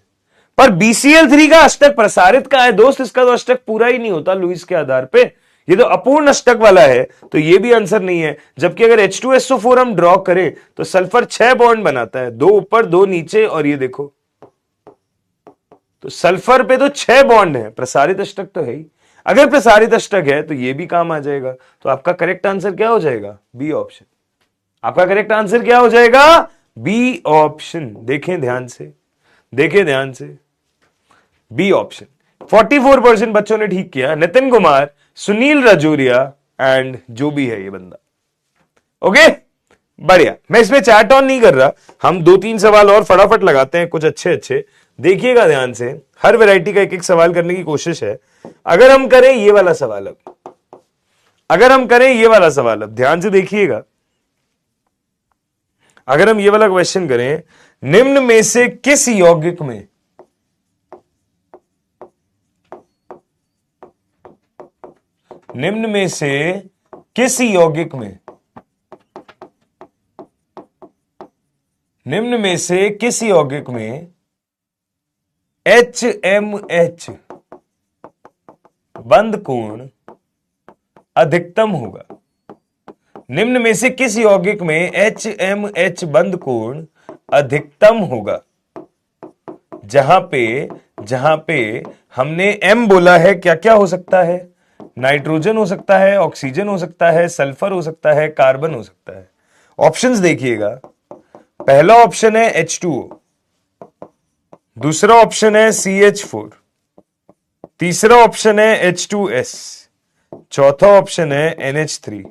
पर BCl3 का अष्टक प्रसारित का है दोस्त, इसका तो अष्टक पूरा ही नहीं होता लुईस के आधार पे, ये तो अपूर्ण अष्टक वाला है, तो ये भी आंसर नहीं है। जबकि अगर H2SO4 हम ड्रॉ करें तो सल्फर 6 बॉन्ड बनाता है, 2 ऊपर 2 नीचे, और ये देखो तो सल्फर पे तो 6 बॉन्ड है, प्रसारित अष्टक तो है ही। अगर प्रसारित अष्टक है तो ये भी काम आ जाएगा। तो आपका करेक्ट आंसर क्या हो जाएगा? B option. आपका करेक्ट आंसर क्या हो जाएगा? B option. देखें ध्यान से, देखें ध्यान से, बी ऑप्शन। 44% बच्चों ने ठीक किया, नितिन कुमार, सुनील राजौरिया एंड जो भी है ये बंदा। ओके, बढ़िया। मैं इसमें चैट ऑन नहीं कर रहा, हम 2-3 सवाल और फटाफट लगाते हैं, कुछ अच्छे अच्छे। देखिएगा ध्यान से, हर वैरायटी का एक एक सवाल करने की कोशिश है। अगर हम करें ये वाला सवाल अब, अगर हम करें ये वाला सवाल अब, ध्यान से देखिएगा, अगर हम ये वाला क्वेश्चन करें, निम्न में से किस यौगिक में निम्न में से किस यौगिक में निम्न में से किस यौगिक में HMH बंद कोण अधिकतम होगा। निम्न में से किस यौगिक में HMH बंद कोण अधिकतम होगा? जहां पे हमने M बोला है, क्या क्या हो सकता है? नाइट्रोजन हो सकता है, ऑक्सीजन हो सकता है, सल्फर हो सकता है, कार्बन हो सकता है। ऑप्शंस देखिएगा। पहला ऑप्शन है H2O, दूसरा ऑप्शन है CH4, तीसरा ऑप्शन है H2S, चौथा ऑप्शन है NH3।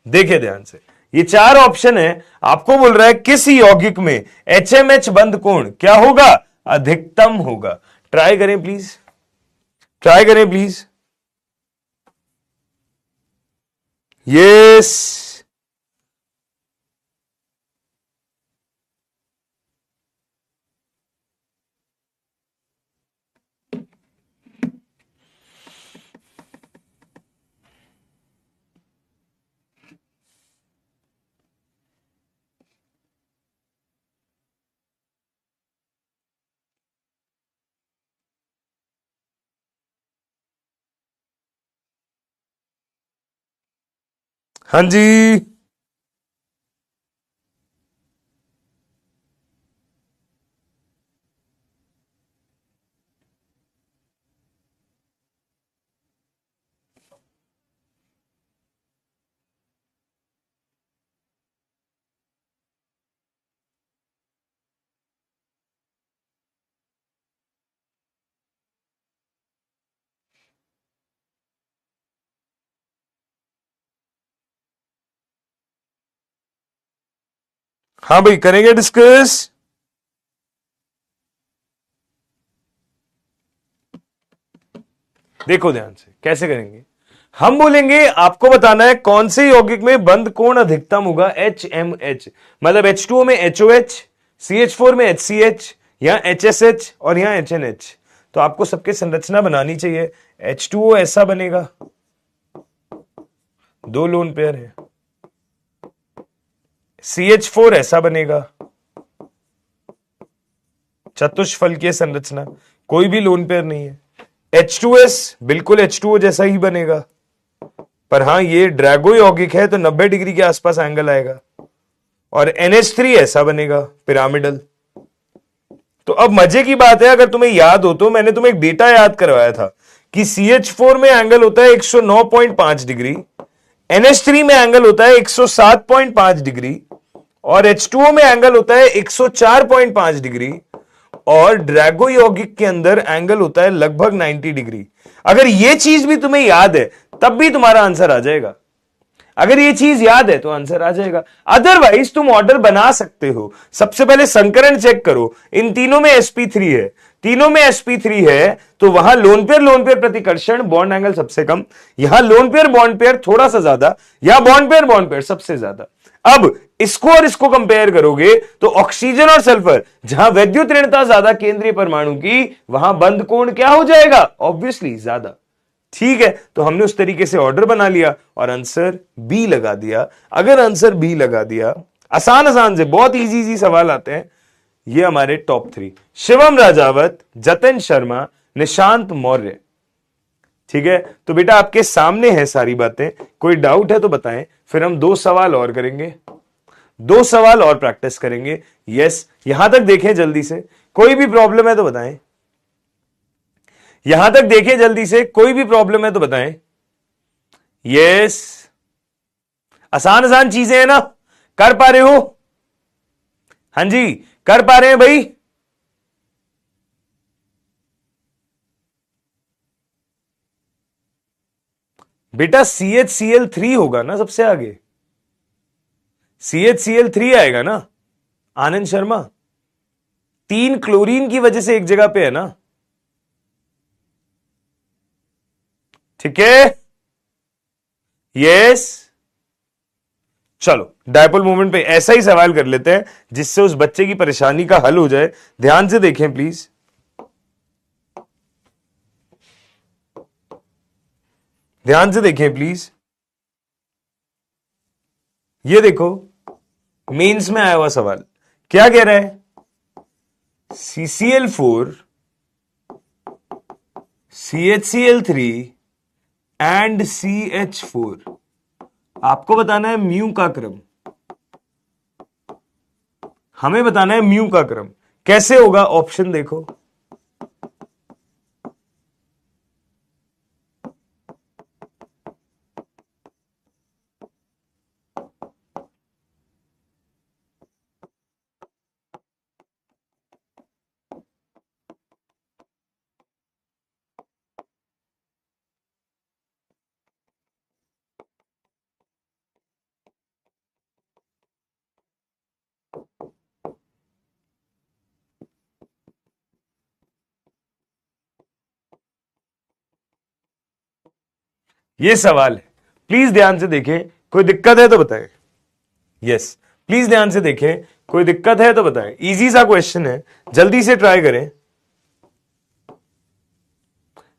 देखिए ध्यान से, ये चार ऑप्शन है। आपको बोल रहा है किस यौगिक में HMH बंद कोण क्या होगा? अधिकतम होगा। ट्राई करें प्लीज, ट्राई करें प्लीज। यस, हाँ जी, हाँ भाई, करेंगे डिस्कस। देखो ध्यान से कैसे करेंगे। हम बोलेंगे आपको बताना है कौन से यौगिक में बंद कोण अधिकतम होगा। HMH मतलब H2O में HOH, CH4 में HCH, यहां HSH और यहां HNH। तो आपको सबके संरचना बनानी चाहिए। H2O ऐसा बनेगा, दो लोन पेयर है। CH4 ऐसा बनेगा, चतुष्फलकीय संरचना, कोई भी लोन पेयर नहीं है। H2S बिल्कुल H2O जैसा ही बनेगा, पर हां ये ड्रैगो यौगिक है तो 90 डिग्री के आसपास एंगल आएगा। और NH3 ऐसा बनेगा, पिरामिडल। तो अब मजे की बात है, अगर तुम्हें याद हो तो मैंने तुम्हें एक डेटा याद करवाया था कि CH4 में एंगल होता है 109.5 डिग्री, NH3 में एंगल होता है 107.5 डिग्री, और H2O में एंगल होता है 104.5 डिग्री, और ड्रैगो यौगिक के अंदर एंगल होता है लगभग 90 डिग्री। अगर यह चीज भी तुम्हें याद है तब भी तुम्हारा आंसर आ जाएगा। अगर ये चीज याद है तो आंसर आ जाएगा, अदरवाइज तुम ऑर्डर बना सकते हो। सबसे पहले संकरण चेक करो, इन तीनों में sp3 है, तीनों में sp3 है तो वहां लोन पेयर प्रतिकर्षण बॉन्ड एंगल सबसे कम, यहां लोन पेयर थोड़ा सा ज्यादा, यहां बॉन्ड पेयर सबसे ज्यादा। अब इसको और इसको कंपेयर करोगे तो ऑक्सीजन और सल्फर, जहां वैद्युत ऋणता ज्यादा केंद्रीय परमाणु की, वहां बंद कोण क्या हो जाएगा? ऑब्वियसली ज्यादा। ठीक है, तो हमने उस तरीके से ऑर्डर बना लिया और आंसर बी लगा दिया। अगर आंसर बी लगा दिया, आसान आसान से बहुत इजी इजी सवाल आते हैं। ये हमारे टॉप 3, शिवम राजावत, जतन शर्मा, निशांत मौर्य। ठीक है, तो बेटा आपके सामने है सारी बातें, कोई डाउट है तो बताएं, फिर हम 2 सवाल और करेंगे, 2 सवाल और प्रैक्टिस करेंगे। यस, यहां तक देखें जल्दी से, कोई भी प्रॉब्लम है तो बताएं। यहां तक देखें जल्दी से, कोई भी प्रॉब्लम है तो बताएं। यस, आसान आसान चीजें हैं ना, कर पा रहे हो? हां जी, कर पा रहे हैं भाई? बेटा CHCl3 होगा ना सबसे आगे, CHCl3 आएगा ना आनंद शर्मा। 3 क्लोरीन की वजह से एक जगह पे है ना, ठीक है? यस, चलो डायपोल मूवमेंट पे ऐसा ही सवाल कर लेते हैं जिससे उस बच्चे की परेशानी का हल हो जाए। ध्यान से देखें प्लीज, ध्यान से देखें प्लीज। ये देखो, मेंस में आया हुआ सवाल क्या कह रहा है? CCl4 CHCl3 एंड CH4, आपको बताना है म्यू का क्रम, हमें बताना है म्यू का क्रम। कैसे होगा? ऑप्शन देखो। ये सवाल है, प्लीज ध्यान से देखें, कोई दिक्कत है तो बताएं। यस, प्लीज ध्यान से देखें, कोई दिक्कत है तो बताएं। इजी सा क्वेश्चन है, जल्दी से ट्राई करें,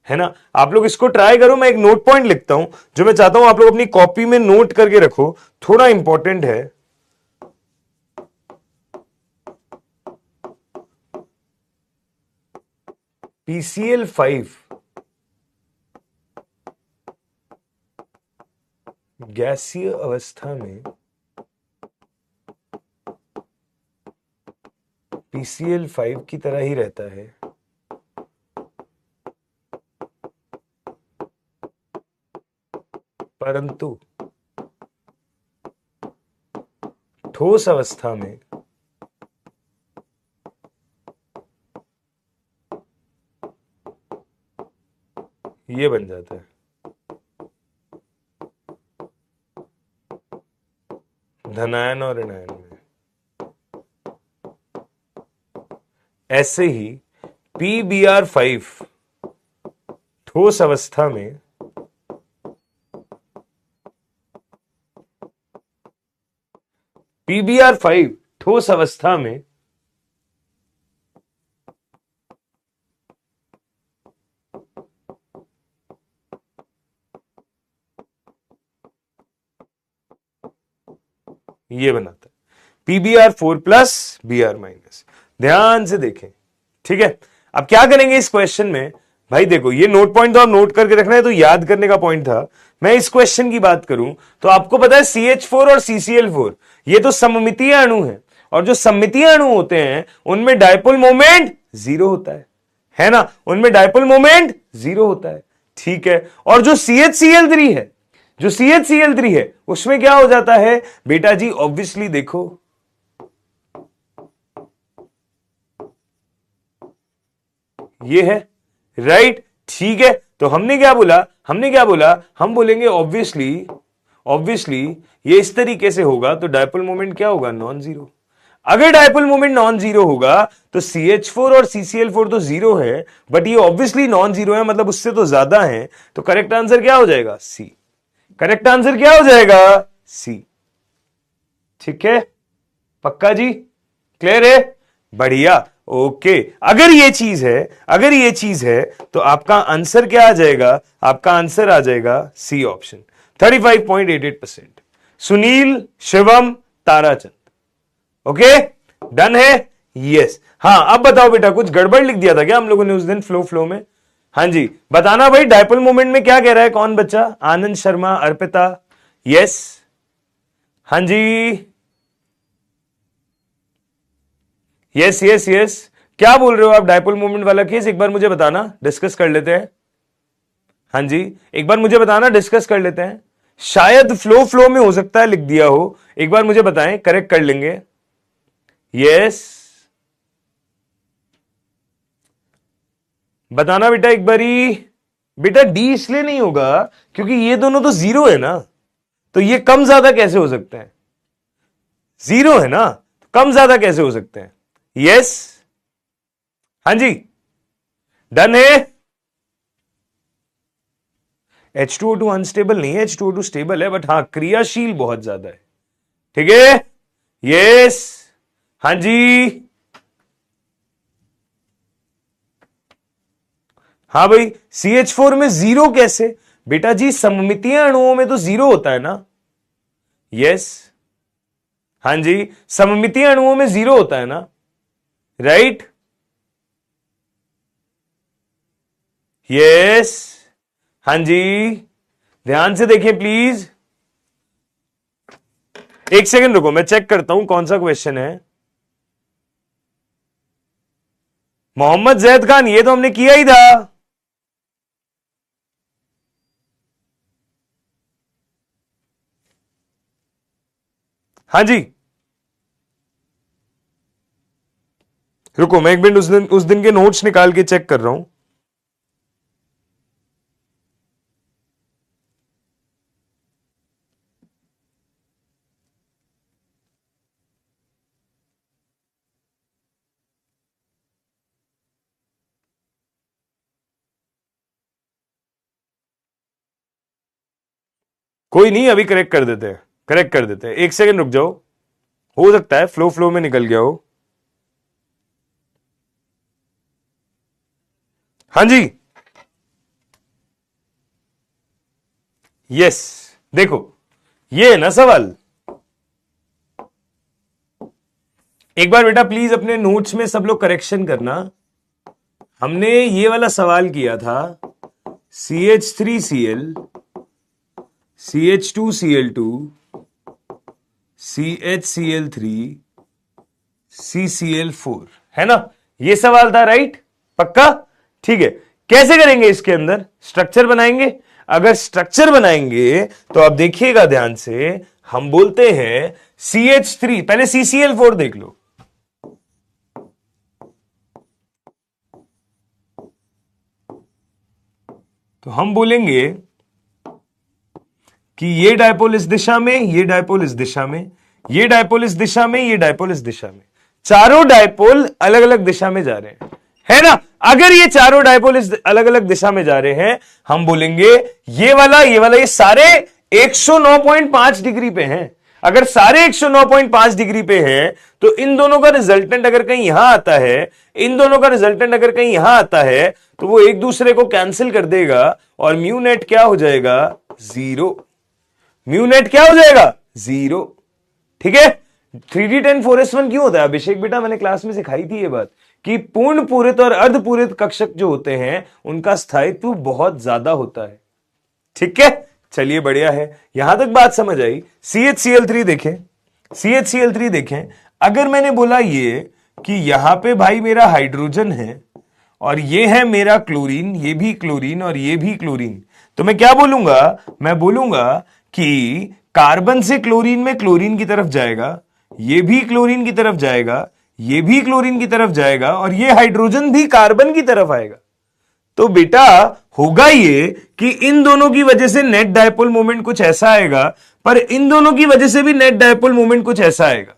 है ना। आप लोग इसको ट्राई करो, मैं एक नोट पॉइंट लिखता हूं जो मैं चाहता हूं आप लोग अपनी कॉपी में नोट करके रखो, थोड़ा इंपॉर्टेंट है। PCl5 गैसीय अवस्था में PCl5 की तरह ही रहता है, परंतु ठोस अवस्था में ये बन जाता है धनायन और ऋणायन में। ऐसे ही PBr5 ठोस अवस्था में PBr5 ठोस अवस्था में ये बनाता है PBr4 प्लस Br माइनस। ध्यान से देखें, ठीक है। अब क्या करेंगे इस क्वेश्चन में? भाई देखो, ये नोट पॉइंट तो आप नोट करके रखना है, तो याद करने का पॉइंट था। मैं इस क्वेश्चन की बात करूं तो आपको पता है CH4 और CCl4 ये तो सममितीय अणु है, और जो सममितीय अणु होते हैं उनमें डायपोल मोमेंट जीरो होता है ना, उनमें डायपोल मोमेंट जीरो होता है, ठीक है। और जो CHCl3 है, जो CHCl3 है उसमें क्या हो जाता है बेटा जी? ऑब्वियसली देखो, ये है, राइट, ठीक है। तो हमने क्या बोला? हम बोलेंगे ऑब्वियसली, ऑब्वियसली ये इस तरीके से होगा, तो डायपोल मोमेंट क्या होगा? Non zero. अगर डायपोल मोमेंट नॉन जीरो होगा तो CH4 और CCl4 तो जीरो है, बट ये ऑब्वियसली नॉन जीरो है, मतलब उससे तो ज्यादा है, तो करेक्ट आंसर क्या हो जाएगा? सी। करेक्ट आंसर क्या हो जाएगा? सी। ठीक है, पक्का जी? क्लियर है? बढ़िया, ओके। अगर ये चीज है, अगर ये चीज है, तो आपका आंसर क्या आ जाएगा? आपका आंसर आ जाएगा C option, 35.88%। Sunil, Shivam, Tarachand. Okay, done है? यस। हाँ, अब बताओ बेटा, कुछ गड़बड़ लिख दिया था क्या हम लोगों ने उस दिन फ्लो में? हाँ जी, बताना भाई, डायपोल मोमेंट में क्या कह रहा है कौन बच्चा? आनंद शर्मा, अर्पिता, यस, हाँ जी, यस यस यस। क्या बोल रहे हो आप? डायपोल मोमेंट वाला केस एक बार मुझे बताना, डिस्कस कर लेते हैं। हाँ जी, एक बार मुझे बताना, डिस्कस कर लेते हैं। शायद फ्लो में हो सकता है लिख दिया हो, एक बार मुझे बताएं, करेक्ट कर लेंगे। यस, बताना बेटा एक बारी। बेटा डी इसलिए नहीं होगा क्योंकि ये दोनों तो जीरो है ना, तो ये कम ज्यादा कैसे हो सकते हैं? जीरो है ना, तो कम ज्यादा कैसे हो सकते हैं? यस, हाँ जी, डन है। H2O2 अनस्टेबल नहीं है, H2O2 स्टेबल है, बट हाँ क्रियाशील बहुत ज्यादा है, ठीक है। यस, हाँ जी, हाँ भाई, CH4 में जीरो कैसे? बेटा जी सममितीय अणुओं में तो जीरो होता है ना। यस, हाँ जी, सममितीय अणुओं में जीरो होता है ना, राइट। यस, हाँ जी, ध्यान से देखिए प्लीज। एक सेकंड रुको, मैं चेक करता हूं कौन सा क्वेश्चन है। मोहम्मद जैद खान, ये तो हमने किया ही था। हाँ जी, रुको मैं एक मिनट उस दिन के नोट्स निकाल के चेक कर रहा हूं। कोई नहीं, अभी करेक्ट कर देते हैं, करेक्ट कर देते हैं। एक सेकंड रुक जाओ, हो सकता है फ्लो फ्लो में निकल गया हो। हाँ जी, यस, देखो ये है ना सवाल। एक बार बेटा प्लीज अपने नोट्स में सब लोग करेक्शन करना। हमने ये वाला सवाल किया था, CH3Cl, CH2Cl2, CHCl3, CCl4, है ना? ये सवाल था, राइट? पक्का? ठीक है, कैसे करेंगे? इसके अंदर स्ट्रक्चर बनाएंगे। अगर स्ट्रक्चर बनाएंगे तो आप देखिएगा ध्यान से, हम बोलते हैं CH3, पहले CCl4 देख लो। तो हम बोलेंगे कि ये डायपोल इस दिशा में, ये डायपोल इस दिशा में, ये डायपोल इस दिशा में, ये डायपोल इस दिशा में, चारों डायपोल अलग अलग दिशा में जा रहे हैं, है ना? अगर ये चारों डायपोल इस अलग अलग दिशा में जा रहे हैं, हम बोलेंगे ये वाला ये सारे 109.5 डिग्री पे हैं। अगर सारे 109.5 डिग्री पे हैं तो इन दोनों का रिजल्टेंट अगर कहीं यहां आता है, इन दोनों का रिजल्टेंट अगर कहीं यहां आता है, तो वो एक दूसरे को कैंसिल कर देगा और म्यू नेट क्या हो जाएगा? 0। म्यू नेट क्या हो जाएगा? 0। ठीक है? 3D10 4s1 क्यों होता है अभिषेक बेटा? मैंने क्लास में सिखाई थी ये बात कि पूर्ण पूरित और अर्धपूरित कक्षक जो होते हैं उनका स्थायित्व बहुत ज्यादा होता है। ठीक है, चलिए बढ़िया है, यहां तक बात समझ आई। CHCl3 देखें, CHCl3 देखें। अगर मैंने बोला ये कि यहां पे भाई मेरा हाइड्रोजन है और ये है मेरा क्लोरीन, ये भी क्लोरीन और ये भी क्लोरीन, तो मैं क्या बोलूंगा? मैं बोलूंगा कि कार्बन से क्लोरीन में क्लोरीन की तरफ जाएगा, ये भी क्लोरीन की तरफ जाएगा, ये भी क्लोरीन की तरफ जाएगा और ये हाइड्रोजन भी कार्बन की तरफ आएगा। तो बेटा होगा ये कि इन दोनों की वजह से नेट डायपोल मोमेंट कुछ ऐसा आएगा, पर इन दोनों की वजह से भी नेट डायपोल मोमेंट कुछ ऐसा आएगा।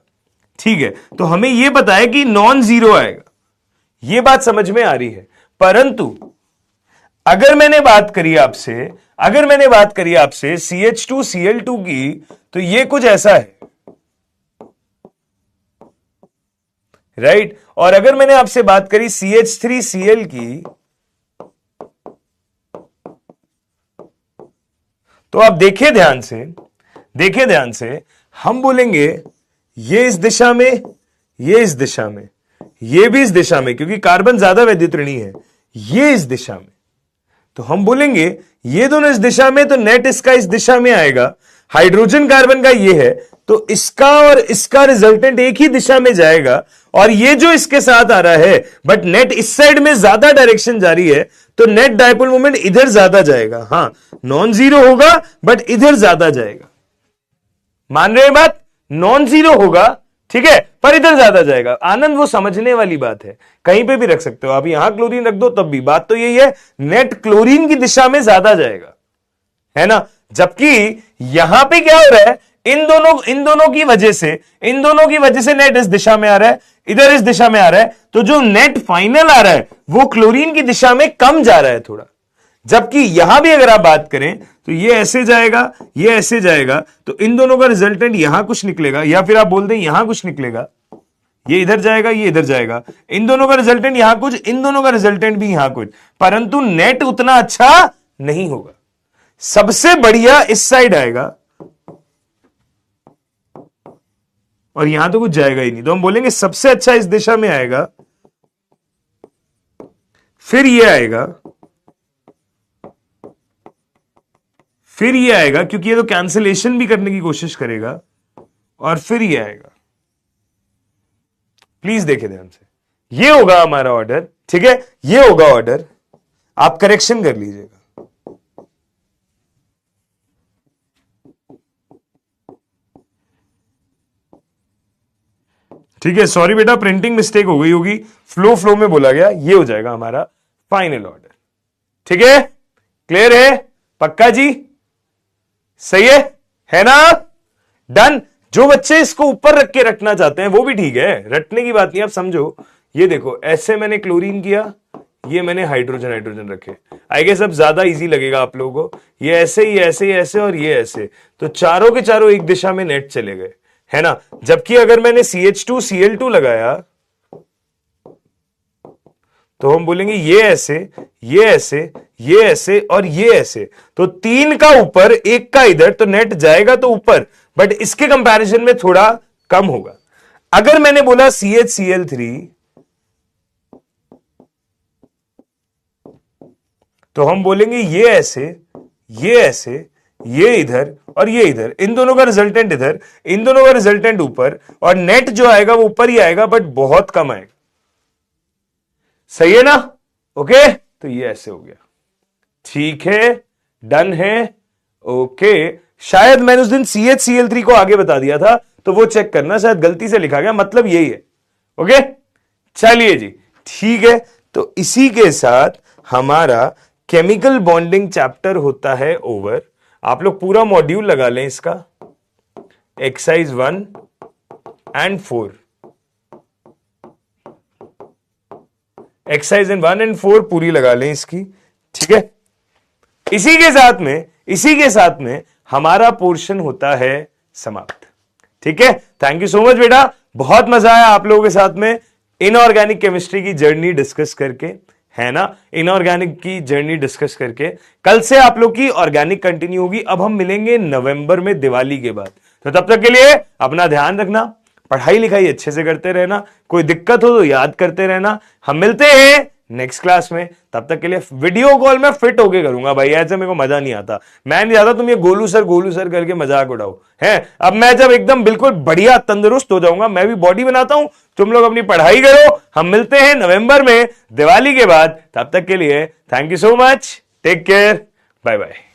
ठीक है, तो हमें यह पता है कि नॉन जीरो आएगा, यह बात समझ में आ रही है। परंतु अगर मैंने बात करी आपसे CH2Cl2 की, तो यह कुछ ऐसा है, राइट? और अगर मैंने आपसे बात करी CH3Cl की, तो आप देखिए ध्यान से, हम बोलेंगे ये इस दिशा में, ये इस दिशा में, ये भी इस दिशा में, क्योंकि कार्बन ज्यादा वैद्युतरणीय है, ये इस दिशा में, तो हम बोलेंगे ये दोनों इस दिशा में, तो नेट इसका इस दिशा में आएगा। हाइड्रोजन कार्बन का ये है, तो इसका और इसका रिजल्टेंट एक ही दिशा में जाएगा, और ये जो इसके साथ आ रहा है, बट नेट इस साइड में ज्यादा डायरेक्शन जारी है, तो नेट डायपोल मोमेंट इधर ज्यादा जाएगा। हां, नॉन जीरो होगा बट इधर ज्यादा जाएगा। मान रहे हैं बात? नॉन जीरो होगा, ठीक है, पर इधर ज्यादा जाएगा। आनंद, वो समझने वाली बात है, कहीं पे भी रख सकते हो आप, यहां क्लोरीन रख दो तब भी बात तो यही है, नेट क्लोरीन की दिशा में ज्यादा जाएगा, है ना? जबकि यहां पे क्या हो रहा है, इन दोनों की वजह से नेट इस दिशा में आ रहा है, इधर इस दिशा में आ रहा है, तो जो नेट फाइनल आ रहा है वो क्लोरीन की दिशा में कम जा रहा है थोड़ा। जबकि यहां भी अगर आप बात करें तो ये ऐसे जाएगा, ये ऐसे जाएगा, तो इन दोनों का रिजल्टेंट यहां कुछ निकलेगा, या फिर आप बोल दें यहां कुछ निकलेगा, ये इधर जाएगा, ये इधर जाएगा, इन दोनों का रिजल्टेंट यहां कुछ, इन दोनों का रिजल्टेंट भी यहां कुछ, परंतु नेट उतना अच्छा नहीं होगा। सबसे बढ़िया इस साइड आएगा और यहां तो कुछ जाएगा ही नहीं, तो हम बोलेंगे सबसे अच्छा इस दिशा में आएगा, फिर ये आएगा, फिर ये आएगा, क्योंकि ये तो कैंसिलेशन भी करने की कोशिश करेगा, और फिर ये आएगा। प्लीज देखे ध्यान से, ये होगा हमारा ऑर्डर, ठीक है, ये होगा ऑर्डर, आप करेक्शन कर लीजिएगा। ठीक है, सॉरी बेटा, प्रिंटिंग मिस्टेक हो गई होगी, फ्लो में बोला गया, ये हो जाएगा हमारा फाइनल ऑर्डर। ठीक है, क्लियर है, पक्का जी, सही है ना, डन। जो बच्चे इसको ऊपर रख के रखना चाहते हैं वो भी ठीक है, रटने की बात नहीं, आप समझो। ये देखो, ऐसे मैंने क्लोरीन किया, ये मैंने हाइड्रोजन रखे, आई गेस अब ज्यादा इजी लगेगा आप लोगों को। ये ऐसे, ये ऐसे, ये ऐसे और ये ऐसे, तो चारों के चारों एक दिशा में नेट चले गए, है ना। जबकि अगर मैंने CH2Cl2 लगाया तो हम बोलेंगे ये ऐसे, ये ऐसे, ये ऐसे और ये ऐसे, तो 3 का ऊपर 1 का इधर, तो नेट जाएगा तो ऊपर, बट इसके कंपैरिजन में थोड़ा कम होगा। अगर मैंने बोला CHCl3 तो हम बोलेंगे ये ऐसे, ये ऐसे, ये इधर और ये इधर, इन दोनों का रिजल्टेंट इधर, इन दोनों का रिजल्टेंट ऊपर, और नेट जो आएगा वो ऊपर ही आएगा, बट बहुत कम आएगा। सही है ना, ओके, तो ये ऐसे हो गया। ठीक है, डन है, ओके। शायद मैंने उस दिन CHCl3 को आगे बता दिया था, तो वो चेक करना, शायद गलती से लिखा गया, मतलब यही है। ओके, चलिए जी, ठीक है। तो इसी के साथ हमारा केमिकल बॉन्डिंग चैप्टर होता है ओवर। आप लोग पूरा मॉड्यूल लगा लें इसका, एक्सरसाइज 1 and 4, एक्सरसाइज 1 and 4 पूरी लगा लें इसकी, ठीक है। इसी के साथ में हमारा पोर्शन होता है समाप्त। ठीक है, थैंक यू सो मच बेटा, बहुत मजा आया आप लोगों के साथ में इनऑर्गेनिक केमिस्ट्री की जर्नी डिस्कस करके, है ना, इनऑर्गेनिक की जर्नी डिस्कस करके। कल से आप लोग की ऑर्गेनिक कंटिन्यू होगी। अब हम मिलेंगे नवंबर में, दिवाली के बाद। तो तब तक के लिए अपना ध्यान रखना, पढ़ाई लिखाई अच्छे से करते रहना, कोई दिक्कत हो तो याद करते रहना। हम मिलते हैं नेक्स्ट क्लास में, तब तक के लिए वीडियो कॉल में फिट होके करूंगा भाई, ऐसे मेरे को मजा नहीं आता। मैं नहीं चाहता तुम ये गोलू सर करके मजाक उड़ाओ, है। अब मैं जब एकदम बिल्कुल बढ़िया तंदुरुस्त हो जाऊंगा, मैं भी बॉडी बनाता हूं, तुम लोग अपनी पढ़ाई करो। हम मिलते हैं नवंबर में, दिवाली के बाद। तब तक के लिए thank you so much, take care, bye bye.